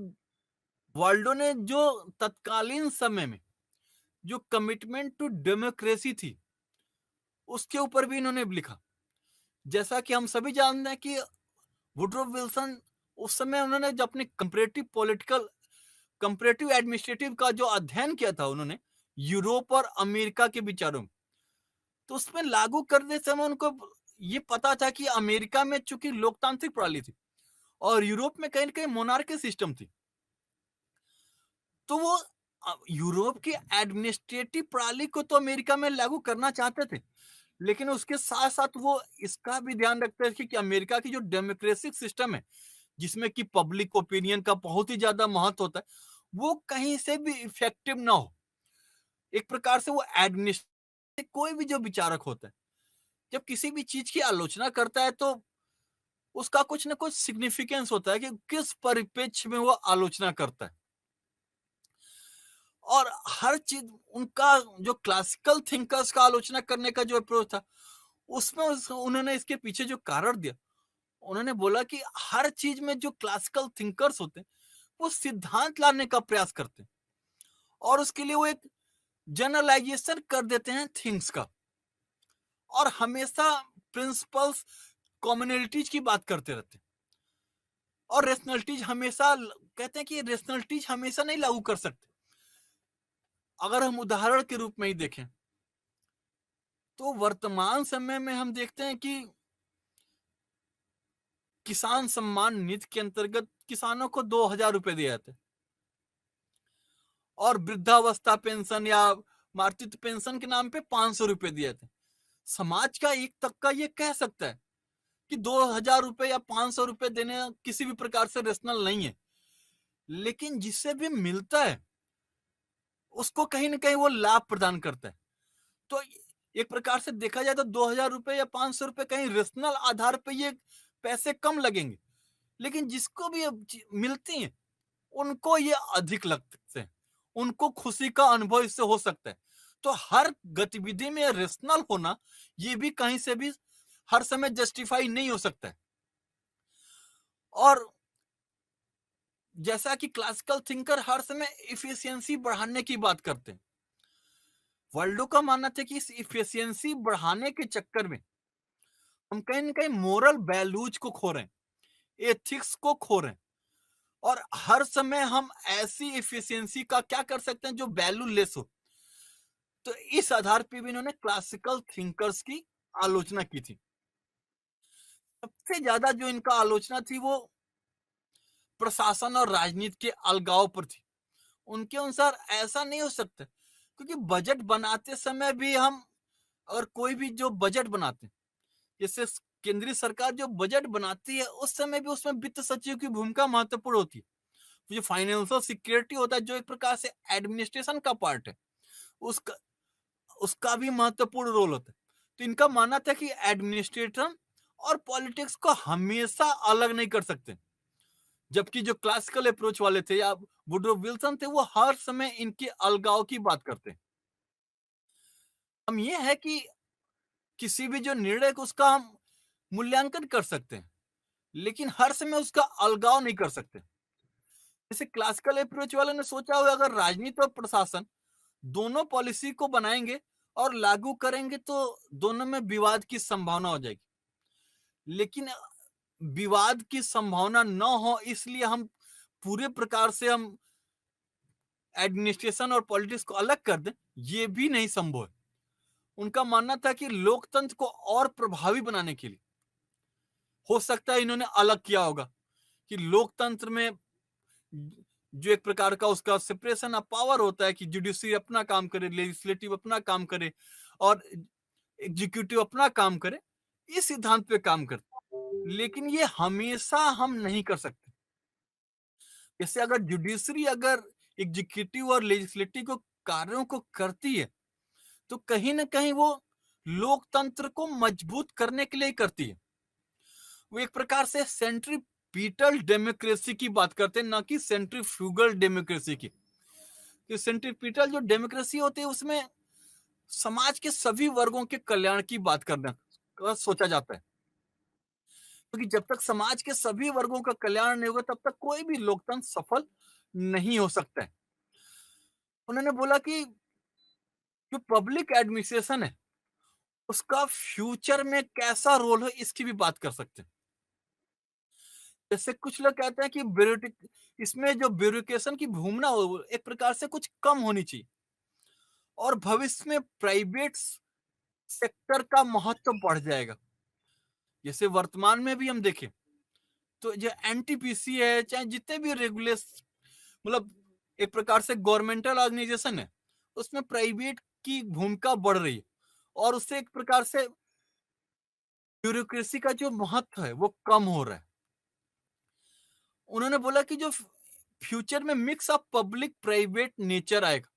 वाल्डो ने जो तत्कालीन समय में जो कमिटमेंट टू डेमोक्रेसी थी, उसके ऊपर भी इन्होंने लिखा। जैसा कि हम सभी जानते हैं कि वुडरो विल्सन उस समय उन्होंने जो अपने कंपैरेटिव एडमिनिस्ट्रेटिव का जो अध्ययन किया था उन्होंने यूरोप और अमेरिका के विचारों में, तो उसमें लागू करने समय उनको ये पता था कि अमेरिका में चूंकि लोकतांत्रिक प्रणाली थी और यूरोप में कहीं ना कहीं मोनार्की सिस्टम थी, तो वो यूरोप की एडमिनिस्ट्रेटिव प्रणाली को तो अमेरिका में लागू करना चाहते थे, लेकिन उसके साथ साथ वो इसका भी ध्यान रखते थे कि अमेरिका की जो डेमोक्रेटिक सिस्टम है, जिसमें कि पब्लिक ओपिनियन का बहुत ही ज्यादा महत्व होता है, वो कहीं से भी इफेक्टिव ना हो। एक प्रकार से वो एडमिनिस्ट्रेटिव कोई भी जो विचारक होता है, जब किसी भी चीज की आलोचना करता है तो उसका कुछ ना कुछ सिग्निफिकेंस होता है कि किस परिप्रेक्ष्य में वो आलोचना करता है। और हर चीज उनका जो क्लासिकल थिंकर्स का आलोचना करने का जो अप्रोच था, उसमें उन्होंने इसके पीछे जो कारण दिया, उन्होंने बोला कि हर चीज में जो क्लासिकल थिंकर्स होते हैं वो सिद्धांत लाने का प्रयास करते हैं और उसके लिए वो एक जनरलाइजेशन कर देते हैं थिंग्स का, और हमेशा प्रिंसिपल्स कॉमनलिटीज की बात करते रहते हैं। और रेशनलिटीज हमेशा कहते हैं कि रेशनलिटीज हमेशा नहीं लागू कर सकते। अगर हम उदाहरण के रूप में ही देखें तो वर्तमान समय में हम देखते हैं कि किसान सम्मान निधि के अंतर्गत किसानों को 2,000 रुपए दिए जाते हैं और वृद्धावस्था पेंशन या मातृत्व पेंशन के नाम पे 500 रुपए दिए जाते हैं। समाज का एक तबका ये कह सकता है कि 2,000 रुपए या 500 रुपए देने किसी भी प्रकार से रेशनल नहीं है, लेकिन जिससे भी मिलता है उसको कहीं ना कहीं वो लाभ प्रदान करता है। तो एक प्रकार से देखा जाए तो 2,000 रुपए या 500 रुपए कहीं रेशनल आधार पर ये पैसे कम लगेंगे, लेकिन जिसको भी मिलती हैं उनको ये अधिक लगते हैं, उनको खुशी का अनुभव इससे हो सकता है। तो हर गतिविधि में रेशनल होना ये भी कहीं से भी हर समय जस्टिफाई नहीं हो सकता है। और जैसा कि क्लासिकल थिंकर हर समय इफिशियंसी बढ़ाने की बात करते हैं, वर्ल्डो का मानना था कि इस इफिशियंसी बढ़ाने के चक्कर में हम कहीं ना कहीं मोरल वैल्यूज को खो रहे हैं, एथिक्स को खो रहे हैं, और हर समय हम ऐसी इफिशियंसी का क्या कर सकते हैं जो वैल्यू लेस हो। तो इस आधार पर भी इन्होंने क्लासिकल थिंकर्स की आलोचना की थी। सबसे ज्यादा जो इनका आलोचना थी वो प्रशासन और राजनीति के अलगाव पर थी। उनके अनुसार ऐसा नहीं हो सकता, क्योंकि बजट बनाते समय भी हम और कोई भी जो बजट बनाते हैं, जैसे केंद्रीय सरकार जो बजट बनाती है उस समय भी उसमें वित्त सचिव की भूमिका महत्वपूर्ण होती है। जो फाइनेंशियल सिक्योरिटी होता है जो एक प्रकार से एडमिनिस्ट्रेशन का पार्ट है, उसका उसका भी महत्वपूर्ण रोल होता है। तो इनका मानना था कि एडमिनिस्ट्रेशन और पॉलिटिक्स को हमेशा अलग नहीं कर सकते। जबकि जो क्लासिकल अप्रोच वाले थे या वुडरो विल्सन थे, वो हर समय इनके अलगाव की बात करते हैं। हम ये है कि किसी भी जो निर्णय को उसका हम मूल्यांकन कर सकते हैं, लेकिन हर समय उसका अलगाव नहीं कर सकते। जैसे क्लासिकल अप्रोच वाले ने सोचा होगा, अगर राजनीति और प्रशासन दोनों पॉलिसी को बनाएंगे और लागू करेंगे तो दोनों में विवाद की संभावना हो जाएगी। लेकिन विवाद की संभावना न हो, इसलिए हम पूरे प्रकार से हम एडमिनिस्ट्रेशन और पॉलिटिक्स को अलग कर दें, ये भी नहीं संभव है। उनका मानना था कि लोकतंत्र को और प्रभावी बनाने के लिए हो सकता है इन्होंने अलग किया होगा कि लोकतंत्र में जो एक प्रकार का उसका सेपरेशन ऑफ पावर होता है कि जुडिशरी अपना काम करे, लेजिस्लेटिव अपना काम करे और एग्जीक्यूटिव अपना काम करे, इस सिद्धांत पे काम करते। लेकिन ये हमेशा हम नहीं कर सकते। जैसे अगर जुडिशरी अगर एग्जीक्यूटिव और लेजिस्लेटिव को कार्यों को करती है, तो कहीं ना कहीं वो लोकतंत्र को मजबूत करने के लिए करती है। वो एक प्रकार से सेंट्रीपिटल डेमोक्रेसी की बात करते हैं, ना कि सेंट्रीफ्यूगल डेमोक्रेसी की। कि सेंट्रीपिटल जो डेमोक्रेसी होती है उसमें समाज के सभी वर्गों के कल्याण की बात करना का सोचा जाता है, क्योंकि जब तक समाज के सभी वर्गों का कल्याण नहीं होगा तब तक कोई भी लोकतंत्र सफल नहीं हो सकता है। उन्होंने बोला कि जो पब्लिक एडमिनिस्ट्रेशन है उसका फ्यूचर में कैसा रोल है, इसकी भी बात कर सकते हैं। जैसे कुछ लोग कहते हैं कि ब्यूरोक्रेटिक, इसमें जो ब्यूरोक्रेशन की भूमिका हो एक प्रकार से कुछ कम होनी चाहिए और भविष्य में प्राइवेट सेक्टर का महत्व बढ़ जाएगा। जैसे वर्तमान में भी हम देखें तो जो एनटीपीसी है, चाहे जितने भी रेगुलेस मतलब एक प्रकार से गवर्नमेंटल ऑर्गेनाइजेशन है, उसमें प्राइवेट की भूमिका बढ़ रही है और उससे एक प्रकार से ब्यूरोक्रेसी का जो महत्व है वो कम हो रहा है। उन्होंने बोला कि जो फ्यूचर में mix of public private nature आएगा,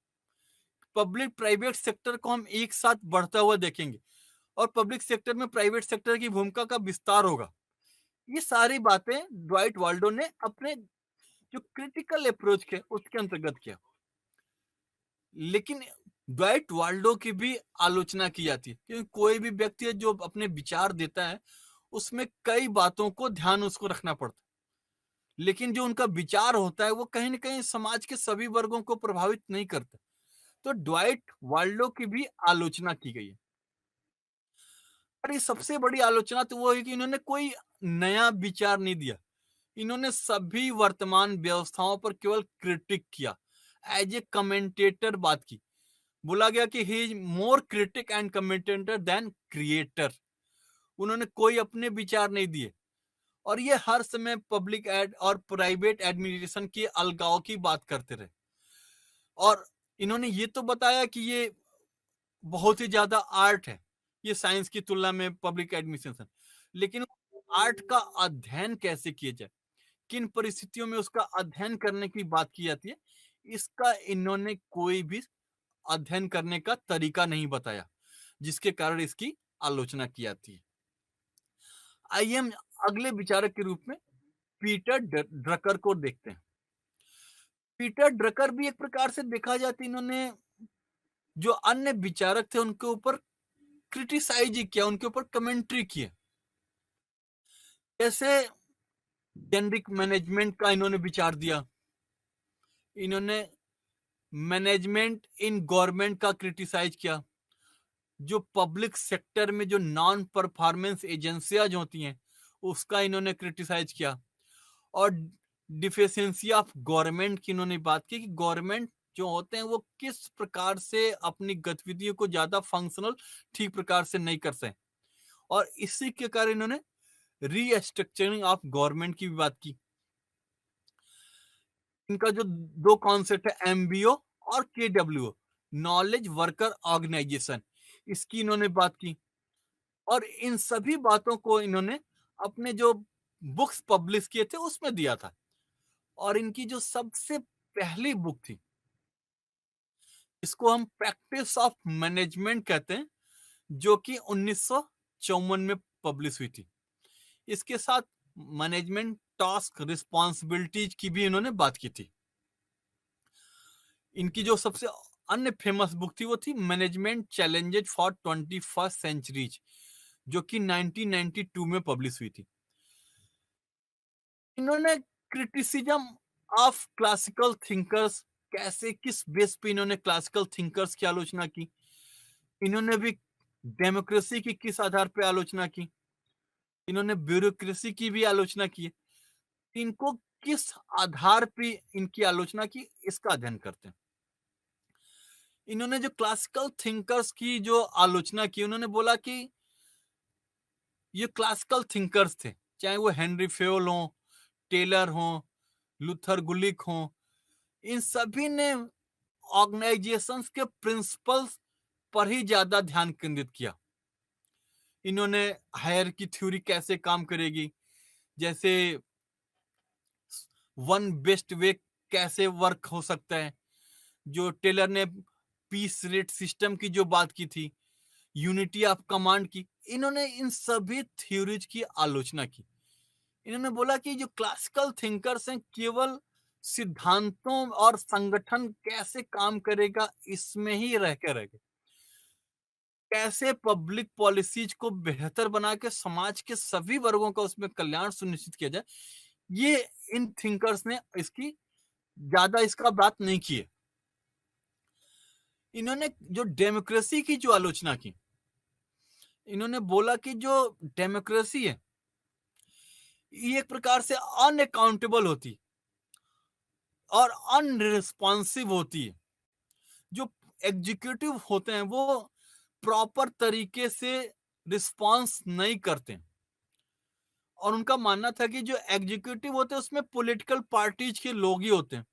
पब्लिक प्राइवेट सेक्टर को हम एक साथ बढ़ता हुआ देखेंगे और पब्लिक सेक्टर में प्राइवेट सेक्टर की भूमिका का विस्तार होगा। ये सारी बातें ड्वाइट वाल्डो ने अपने जो क्रिटिकल अप्रोच के उसके अंतर्गत किया। लेकिन ड्वाइट वाल्डो की भी आलोचना की जाती है, क्योंकि कोई भी व्यक्ति जो अपने विचार देता है उसमें कई बातों को ध्यान उसको रखना पड़ता है, लेकिन जो उनका विचार होता है वो कहीं ना कहीं समाज के सभी वर्गों को प्रभावित नहीं करता। तो ड्वाइट वाल्डो की भी आलोचना की गई है। और ये सबसे बड़ी आलोचना तो वो है कि इन्होंने कोई नया विचार नहीं दिया, इन्होंने सभी वर्तमान व्यवस्थाओं पर केवल क्रिटिक किया, एज ए कमेंटेटर बात की। बोला गया कि he is more critic and commentator than creator. उन्होंने कोई अपने विचार नहीं दिए और ये हर समय पब्लिक एड और प्राइवेट एडमिनिस्ट्रेशन के अलगाव की बात करते रहे। और इन्होंने ये तो बताया कि ये बहुत ही ज्यादा आर्ट है, ये साइंस की तुलना में पब्लिक एडमिनिस्ट्रेशन, लेकिन आर्ट का अध्ययन कैसे किया जाए, किन परिस्थितियों में उसका अध्ययन करने की बात की जाती है, इसका इन्होंने कोई भी अध्ययन करने का तरीका नहीं बताया, जिसके कारण इसकी आलोचना की जाती है। आइए हम अगले विचारक के रूप में पीटर ड्रकर को देखते हैं। पीटर ड्रकर भी एक प्रकार से देखा जाता है, इन्होंने जो अन्य विचारक थे उनके ऊपर क्रिटिसाइज किया, उनके ऊपर कमेंट्री किए। जैसे जेनरिक मैनेजमेंट का इन्होंने विचार दिया, इन्होंने मैनेजमेंट इन गवर्नमेंट का क्रिटिसाइज किया, जो पब्लिक सेक्टर में जो नॉन परफॉर्मेंस एजेंसियां जो होती हैं उसका इन्होंने क्रिटिसाइज किया, और डिफिशियंसी ऑफ गवर्नमेंट की इन्होंने बात की कि गवर्नमेंट जो होते हैं वो किस प्रकार से अपनी गतिविधियों को ज्यादा फंक्शनल ठीक प्रकार से नहीं कर सके, और इसी के कारण इन्होंने रीस्ट्रक्चरिंग ऑफ गवर्नमेंट की भी बात की। इनका जो दो कॉन्सेप्ट है एमबीओ और केडब्ल्यूओ, नॉलेज वर्कर ऑर्गेनाइजेशन, इसकी इन्होंने बात की। और इन सभी बातों को इन्होंने अपने जो बुक्स पब्लिश किए थे उसमें दिया था। और इनकी जो सबसे पहली बुक थी, इसको हम प्रैक्टिस ऑफ मैनेजमेंट कहते हैं, जो कि 1954 में पब्लिश हुई थी। इसके साथ मैनेजमेंट टास्क रिस्पॉन्सिबिलिटीज की भी इन्होंने बात की थी। इनकी जो सबसे अन्य फेमस बुक थी वो थी management challenges for 21st centuries, जो कि 1992 में पब्लिश हुई थी। इन्होंने क्रिटिसिज्म ऑफ क्लासिकल थिंकर्स, कैसे किस बेस पे इन्होंने क्लासिकल थिंकर्स की आलोचना की, इन्होंने भी डेमोक्रेसी की किस आधार पे आलोचना की, इन्होंने ब्यूरोक्रेसी की भी आलोचना की है। इनको किस आधार पे इनकी आलोचना की, इसका अध्ययन करते हैं। इन्होंने जो क्लासिकल थिंकर्स की जो आलोचना की, उन्होंने बोला कि ये क्लासिकल थिंकर्स थे, चाहे वो हेनरी फेयोल हो, टेलर हो, लूथर गुलिक हो, इन सभी ने ऑर्गेनाइजेशंस के प्रिंसिपल्स पर ही ज्यादा ध्यान केंद्रित किया। इन्होंने हायरार्की थ्योरी कैसे काम करेगी, जैसे वन बेस्ट वे कैसे वर्क हो सकता है, जो टेलर ने पीस रेट सिस्टम की जो बात की थी, यूनिटी ऑफ कमांड की, इन्होंने इन सभी थ्योरीज की आलोचना की। इन्होंने बोला कि जो क्लासिकल थिंकर्स हैं केवल सिद्धांतों और संगठन कैसे काम करेगा इसमें ही रह गए, कैसे पब्लिक पॉलिसीज को बेहतर बना के समाज के सभी वर्गों का उसमें कल्याण सुनिश्चित किया जाए, ये इन थिंकर्स ने इसकी ज्यादा इसका बात नहीं की है। इन्होंने जो डेमोक्रेसी की जो आलोचना की, इन्होंने बोला कि जो डेमोक्रेसी है ये एक प्रकार से अनअकाउंटेबल होती और अनरिस्पॉन्सिव होती है। जो एग्जीक्यूटिव होते हैं वो प्रॉपर तरीके से रिस्पॉन्स नहीं करते, और उनका मानना था कि जो एग्जीक्यूटिव होते हैं उसमें पॉलिटिकल पार्टीज के लोग ही होते हैं,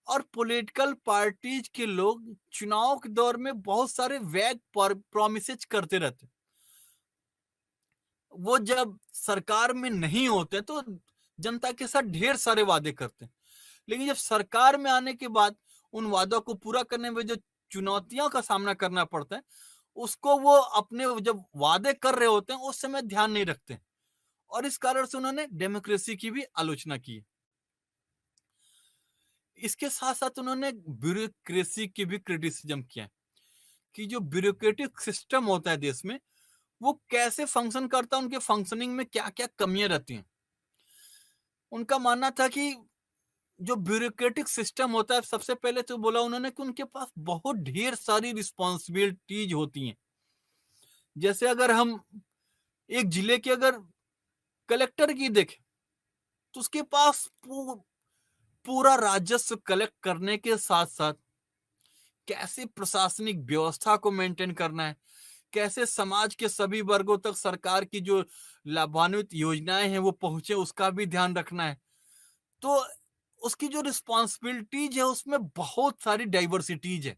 और पॉलिटिकल पार्टीज के लोग चुनाव के दौर में बहुत सारे वैग प्रॉमिसेस करते रहते हैं। वो जब सरकार में नहीं होते तो जनता के साथ ढेर सारे वादे करते हैं, लेकिन जब सरकार में आने के बाद उन वादों को पूरा करने में जो चुनौतियों का सामना करना पड़ता है, उसको वो अपने जब वादे कर रहे होते हैं उस समय ध्यान नहीं रखते, और इस कारण से उन्होंने डेमोक्रेसी की भी आलोचना की। इसके साथ साथ उन्होंने ब्यूरोक्रेसी की भी क्रिटिसिज्म किया कि जो ब्यूरोक्रेटिक सिस्टम होता है देश में वो कैसे फंक्शन करता है, उनके फंक्शनिंग में क्या क्या कमियां रहती हैं। उनका मानना था कि जो ब्यूरोक्रेटिक सिस्टम होता है, सबसे पहले तो बोला उन्होंने कि उनके पास बहुत ढेर सारी रिस्पॉन्सिबिलिटीज होती हैं। जैसे अगर हम एक जिले के अगर कलेक्टर की देखें तो उसके पास पूरा राजस्व कलेक्ट करने के साथ साथ कैसे प्रशासनिक व्यवस्था को मेंटेन करना है, कैसे समाज के सभी वर्गों तक सरकार की जो लाभान्वित योजनाएं हैं वो पहुंचे, उसका भी ध्यान रखना है। तो उसकी जो रिस्पॉन्सिबिलिटीज है उसमें बहुत सारी डाइवर्सिटीज है,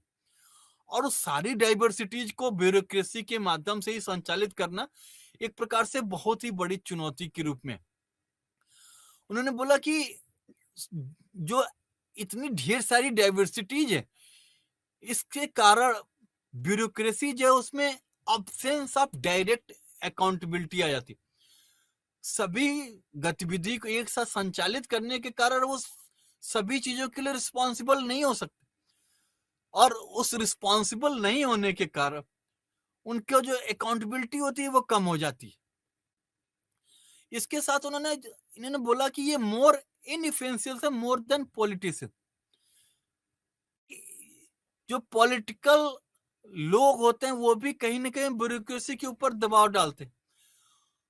और उस सारी डाइवर्सिटीज को ब्यूरोक्रेसी के माध्यम से ही संचालित करना एक प्रकार से बहुत ही बड़ी चुनौती के रूप में। उन्होंने बोला कि जो इतनी ढेर सारी डाइवर्सिटीज है, इसके कारण ब्यूरोक्रेसी जो है उसमें अब्सेंस ऑफ डायरेक्ट अकाउंटेबिलिटी आ जाती। सभी गतिविधि को एक साथ संचालित करने के कारण वो सभी चीजों के लिए रिस्पॉन्सिबल नहीं हो सकते, और उस रिस्पॉन्सिबल नहीं होने के कारण उनकी जो अकाउंटेबिलिटी होती है वो कम हो जाती है। इसके साथ इन्होंने बोला कि ये मोर इनइफेंशियल है मोर देन पॉलिटिशियन। जो पॉलिटिकल लोग होते हैं वो भी कहीं ना कहीं ब्यूरोक्रेसी के ऊपर दबाव डालते हैं,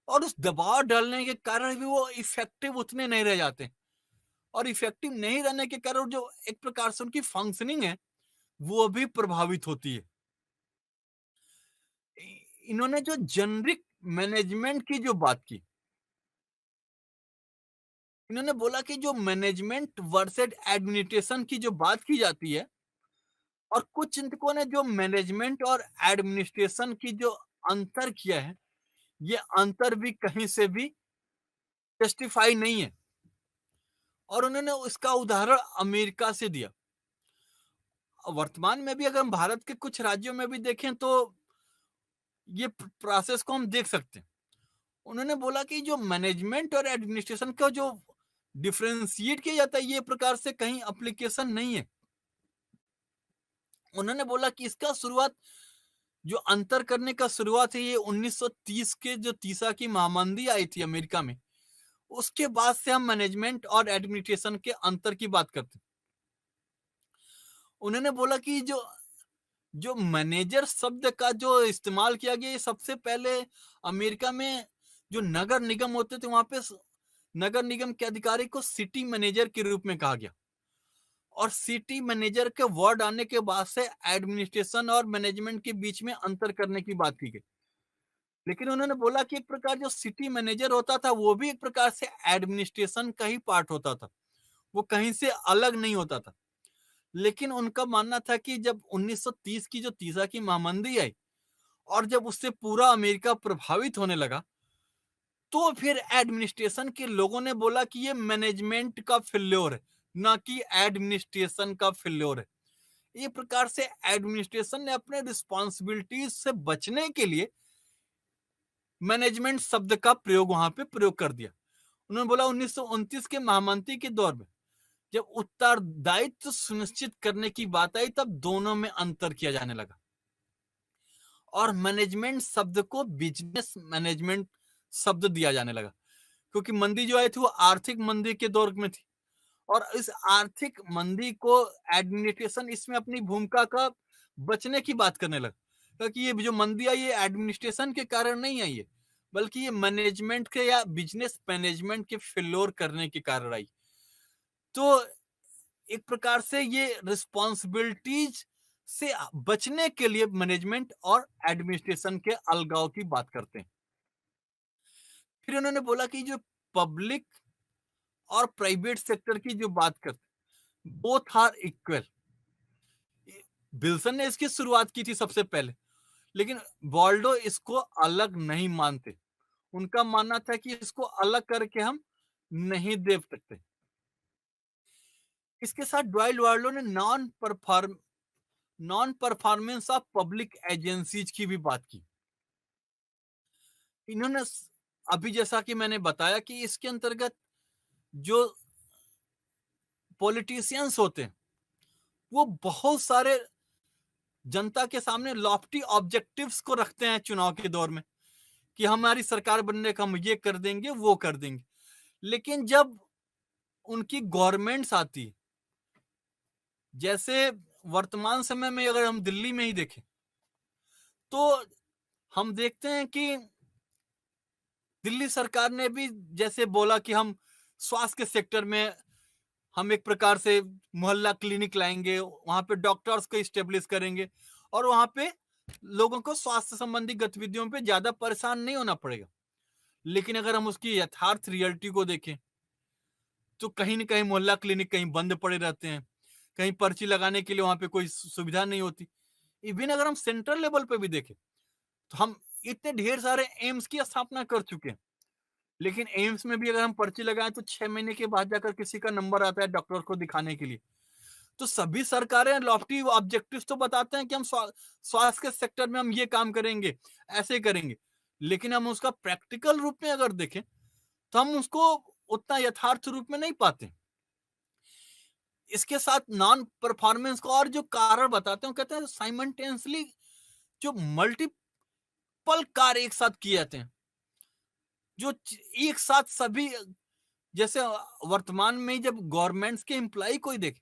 और उस दबाव डालने के कारण भी वो इफेक्टिव उतने नहीं रह जाते, और इफेक्टिव नहीं रहने के कारण जो एक प्रकार से उनकी फंक्शनिंग है वो भी प्रभावित होती है। इन्होंने जो जेनरिक मैनेजमेंट की जो बात की, इन्होंने बोला कि जो मैनेजमेंट वर्सेस एडमिनिस्ट्रेशन की जो बात की जाती है, और कुछ चिंतकों ने जो मैनेजमेंट और एडमिनिस्ट्रेशन की जो अंतर किया है, ये अंतर भी कहीं से भी जस्टिफाई नहीं है, और उन्होंने उसका उदाहरण अमेरिका से दिया। वर्तमान में भी अगर हम भारत के कुछ राज्यों में भी देखें तो ये प्रोसेस को हम देख सकते हैं। उन्होंने बोला कि जो मैनेजमेंट और एडमिनिस्ट्रेशन का जो डिफरेंशिएट किया जाता है, ये प्रकार से कहीं एप्लीकेशन नहीं है। उन्होंने बोला कि इसका शुरुआत, जो अंतर करने का शुरुआत है, ये 1930 के जो तीसा की महामंदी आई थी अमेरिका में, उसके बाद से हम मैनेजमेंट और एडमिनिस्ट्रेशन के अंतर की बात करते हैं। उन्होंने बोला कि जो जो मैनेजर शब्द का जो इस्तेमाल किया गया, ये सबसे पहले अमेरिका में जो नगर निगम होते थे, वहां पे नगर निगम के अधिकारी को सिटी मैनेजर के रूप में कहा गया, और सिटी मैनेजर के वर्ड आने के बाद से एडमिनिस्ट्रेशन और मैनेजमेंट के बीच में अंतर करने की बात की गई। लेकिन उन्होंने बोला कि एक प्रकार जो सिटी मैनेजर होता था, वो भी एक प्रकार से एडमिनिस्ट्रेशन का ही पार्ट होता था, वो कहीं से अलग नहीं होता था। लेकिन उनका मानना था कि जब 1930 की जो तीसा की महामंदी आई, और जब उससे पूरा अमेरिका प्रभावित होने लगा, तो फिर एडमिनिस्ट्रेशन के लोगों ने बोला कि ये मैनेजमेंट का फेल्योर है, ना कि एडमिनिस्ट्रेशन का फेल्योर है। ये प्रकार से एडमिनिस्ट्रेशन ने अपने रिस्पॉन्सिबिलिटीज से बचने के लिए मैनेजमेंट शब्द का प्रयोग वहां पे प्रयोग कर दिया। उन्होंने बोला 1929 के महामंत्री के दौर में जब उत्तरदायित्व सुनिश्चित करने की बात आई, तब दोनों में अंतर किया जाने लगा, और मैनेजमेंट शब्द को बिजनेस मैनेजमेंट शब्द दिया जाने लगा, क्योंकि मंदी जो आई थी वो आर्थिक मंदी के दौर में थी, और इस आर्थिक मंदी को एडमिनिस्ट्रेशन इसमें अपनी भूमिका का बचने की बात करने लगा, क्योंकि ये जो मंदी आई, ये एडमिनिस्ट्रेशन के कारण नहीं आई है, बल्कि ये मैनेजमेंट के या बिजनेस मैनेजमेंट के फेल्योर करने के कारण आई। तो एक प्रकार से ये रिस्पॉन्सिबिलिटीज से बचने के लिए मैनेजमेंट और एडमिनिस्ट्रेशन के अलगाव की बात करते हैं। फिर उन्होंने बोला कि जो पब्लिक और प्राइवेट सेक्टर की जो बात करते, बोथ आर इक्वल। विल्सन ने इसकी शुरुआत की थी सबसे पहले, लेकिन बॉल्डो इसको अलग नहीं मानते। उनका मानना था कि इसको अलग करके हम नहीं देख सकते। इसके साथ डॉयल वार्लो ने non performance of public agencies की भी बात की। इन्होंने अभी जैसा कि मैंने बताया कि इसके अंतर्गत जो पॉलिटिशियंस होते हैं, वो बहुत सारे जनता के सामने लॉफ्टी ऑब्जेक्टिव्स को रखते हैं चुनाव के दौर में, कि हमारी सरकार बनने का हम ये कर देंगे, वो कर देंगे। लेकिन जब उनकी गवर्नमेंट्स आती, जैसे वर्तमान समय में अगर हम दिल्ली में ही देखें, तो हम देखते हैं कि दिल्ली सरकार ने भी जैसे बोला कि हम स्वास्थ्य के सेक्टर में हम एक प्रकार से मोहल्ला क्लिनिक लाएंगे, वहां पे डॉक्टर्स को स्टेब्लिश करेंगे, और वहां पे लोगों को स्वास्थ्य संबंधी गतिविधियों पे ज्यादा परेशान नहीं होना पड़ेगा। लेकिन अगर हम उसकी यथार्थ रियलिटी को देखें, तो कहीं ना कहीं मोहल्ला क्लिनिक कहीं बंद पड़े रहते हैं, कहीं पर्ची लगाने के लिए वहां पे कोई सुविधा नहीं होती। इवन अगर हम सेंट्रल लेवल पे भी देखें, तो हम इतने ढेर सारे एम्स की स्थापना कर चुके हैं, लेकिन एम्स में भी अगर हम पर्ची लगाएं तो 6 महीने के बाद जाकर किसी का नंबर आता है डॉक्टर को दिखाने के लिए। तो सभी सरकारें लॉफ्टी ऑब्जेक्टिव्स तो बताते हैं कि हम स्वास्थ्य के सेक्टर में हम ये काम करेंगे, ऐसे करेंगे, लेकिन हम उसका प्रैक्टिकल रूप में अगर देखें, तो हम उसको उतना यथार्थ रूप में नहीं पाते। इसके साथ नॉन परफॉर्मेंस का और जो कारण बताते हैं, कहते हैं साइमल्टेनियसली जो मल्टीपल कार्य एक साथ किए जाते हैं, जो एक साथ सभी, जैसे वर्तमान में जब गवर्नमेंट्स के एम्प्लॉय कोई देखे,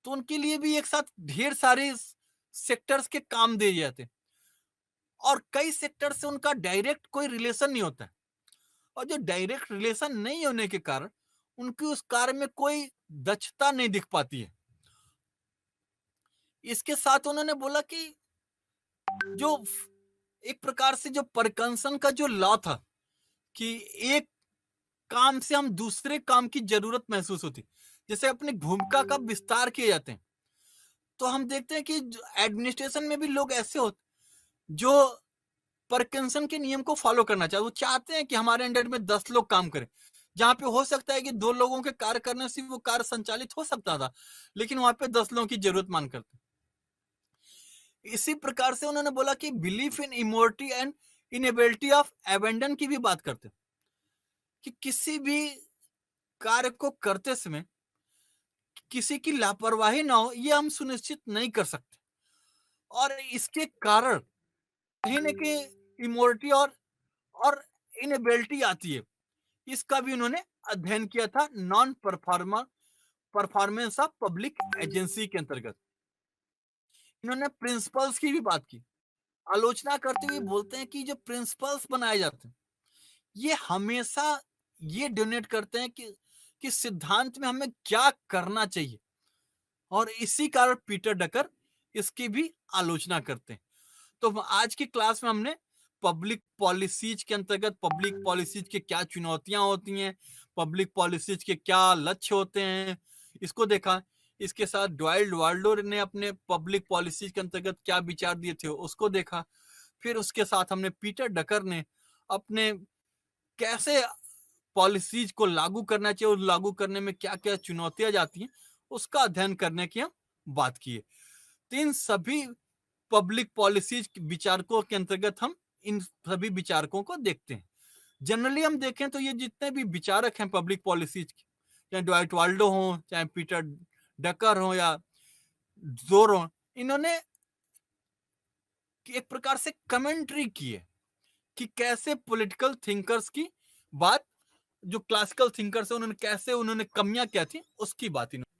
तो उनके लिए भी एक साथ ढेर सारे सेक्टर्स के काम दिए जाते हैं, और कई सेक्टर से उनका डायरेक्ट कोई रिलेशन नहीं होता है, और जो डायरेक्ट रिलेशन नहीं होने के कारण उनकी उस कार्य में कोई दक्षता नहीं दिख पाती है। इसके साथ उन्होंने बोला कि जो एक प्रकार से जो परकंसन का जो लॉ था, कि एक काम से हम दूसरे काम की जरूरत महसूस होती, जैसे अपनी भूमिका का विस्तार किए जाते हैं, तो हम देखते हैं कि एडमिनिस्ट्रेशन में भी लोग ऐसे होते जो परकिंसन के नियम को फॉलो करना चाहते। वो चाहते हैं कि हमारे अंडर में 10 लोग काम करें, जहां पे हो सकता है कि 2 लोगों के कार्य करने से वो कार्य संचालित हो सकता था, लेकिन वहां पे 10 लोगों की जरूरत मान करते। इसी प्रकार से उन्होंने बोला कि belief in immortality and inability of abandon की भी बात करते हैं कि किसी भी कार्य को करते समय किसी की लापरवाही ना हो, ये हम सुनिश्चित नहीं कर सकते, और इसके कारण कहीं ना कहीं इमोरिटी और इनेबिलिटी आती है। इसका भी उन्होंने अध्ययन किया था non performance of public agency के अंतर्गत। इन्होंने प्रिंसिपल्स की भी बात की, आलोचना करते हुए बोलते हैं कि जो प्रिंसिपल्स बनाए जाते हैं ये हमेशा ये डोनेट करते हैं कि सिद्धांत में हमें क्या करना चाहिए, और इसी कारण पीटर डकर इसकी भी आलोचना करते हैं। तो आज की क्लास में हमने पब्लिक पॉलिसीज के अंतर्गत पब्लिक पॉलिसीज के क्या चुनौतियां होती हैं, पब्लिक पॉलिसीज के क्या लक्ष्य होते हैं, इसको देखा। इसके साथ डॉयल्ड वाल्डो ने अपने पब्लिक पॉलिसीज के अंतर्गत क्या विचार दिए थे उसको देखा। फिर उसके साथ हमने पीटर डकर ने अपने कैसे पॉलिसीज को लागू करना चाहिए और लागू करने में क्या क्या चुनौतियां जाती हैं उसका अध्ययन करने की हम बात की है। तो इन सभी पब्लिक पॉलिसीज विचारकों के अंतर्गत हम इन सभी विचारकों को देखते हैं। जनरली हम देखें तो ये जितने भी विचारक हैं पब्लिक पॉलिसीज के, चाहे डॉयट वाल्डो हो, चाहे पीटर डकर हो या जोर हो, इन्होंने एक प्रकार से कमेंट्री की है कि कैसे पॉलिटिकल थिंकर्स की बात, जो क्लासिकल थिंकर्स है उन्होंने कैसे उन्होंने कमियां क्या थी उसकी बात इन्होंने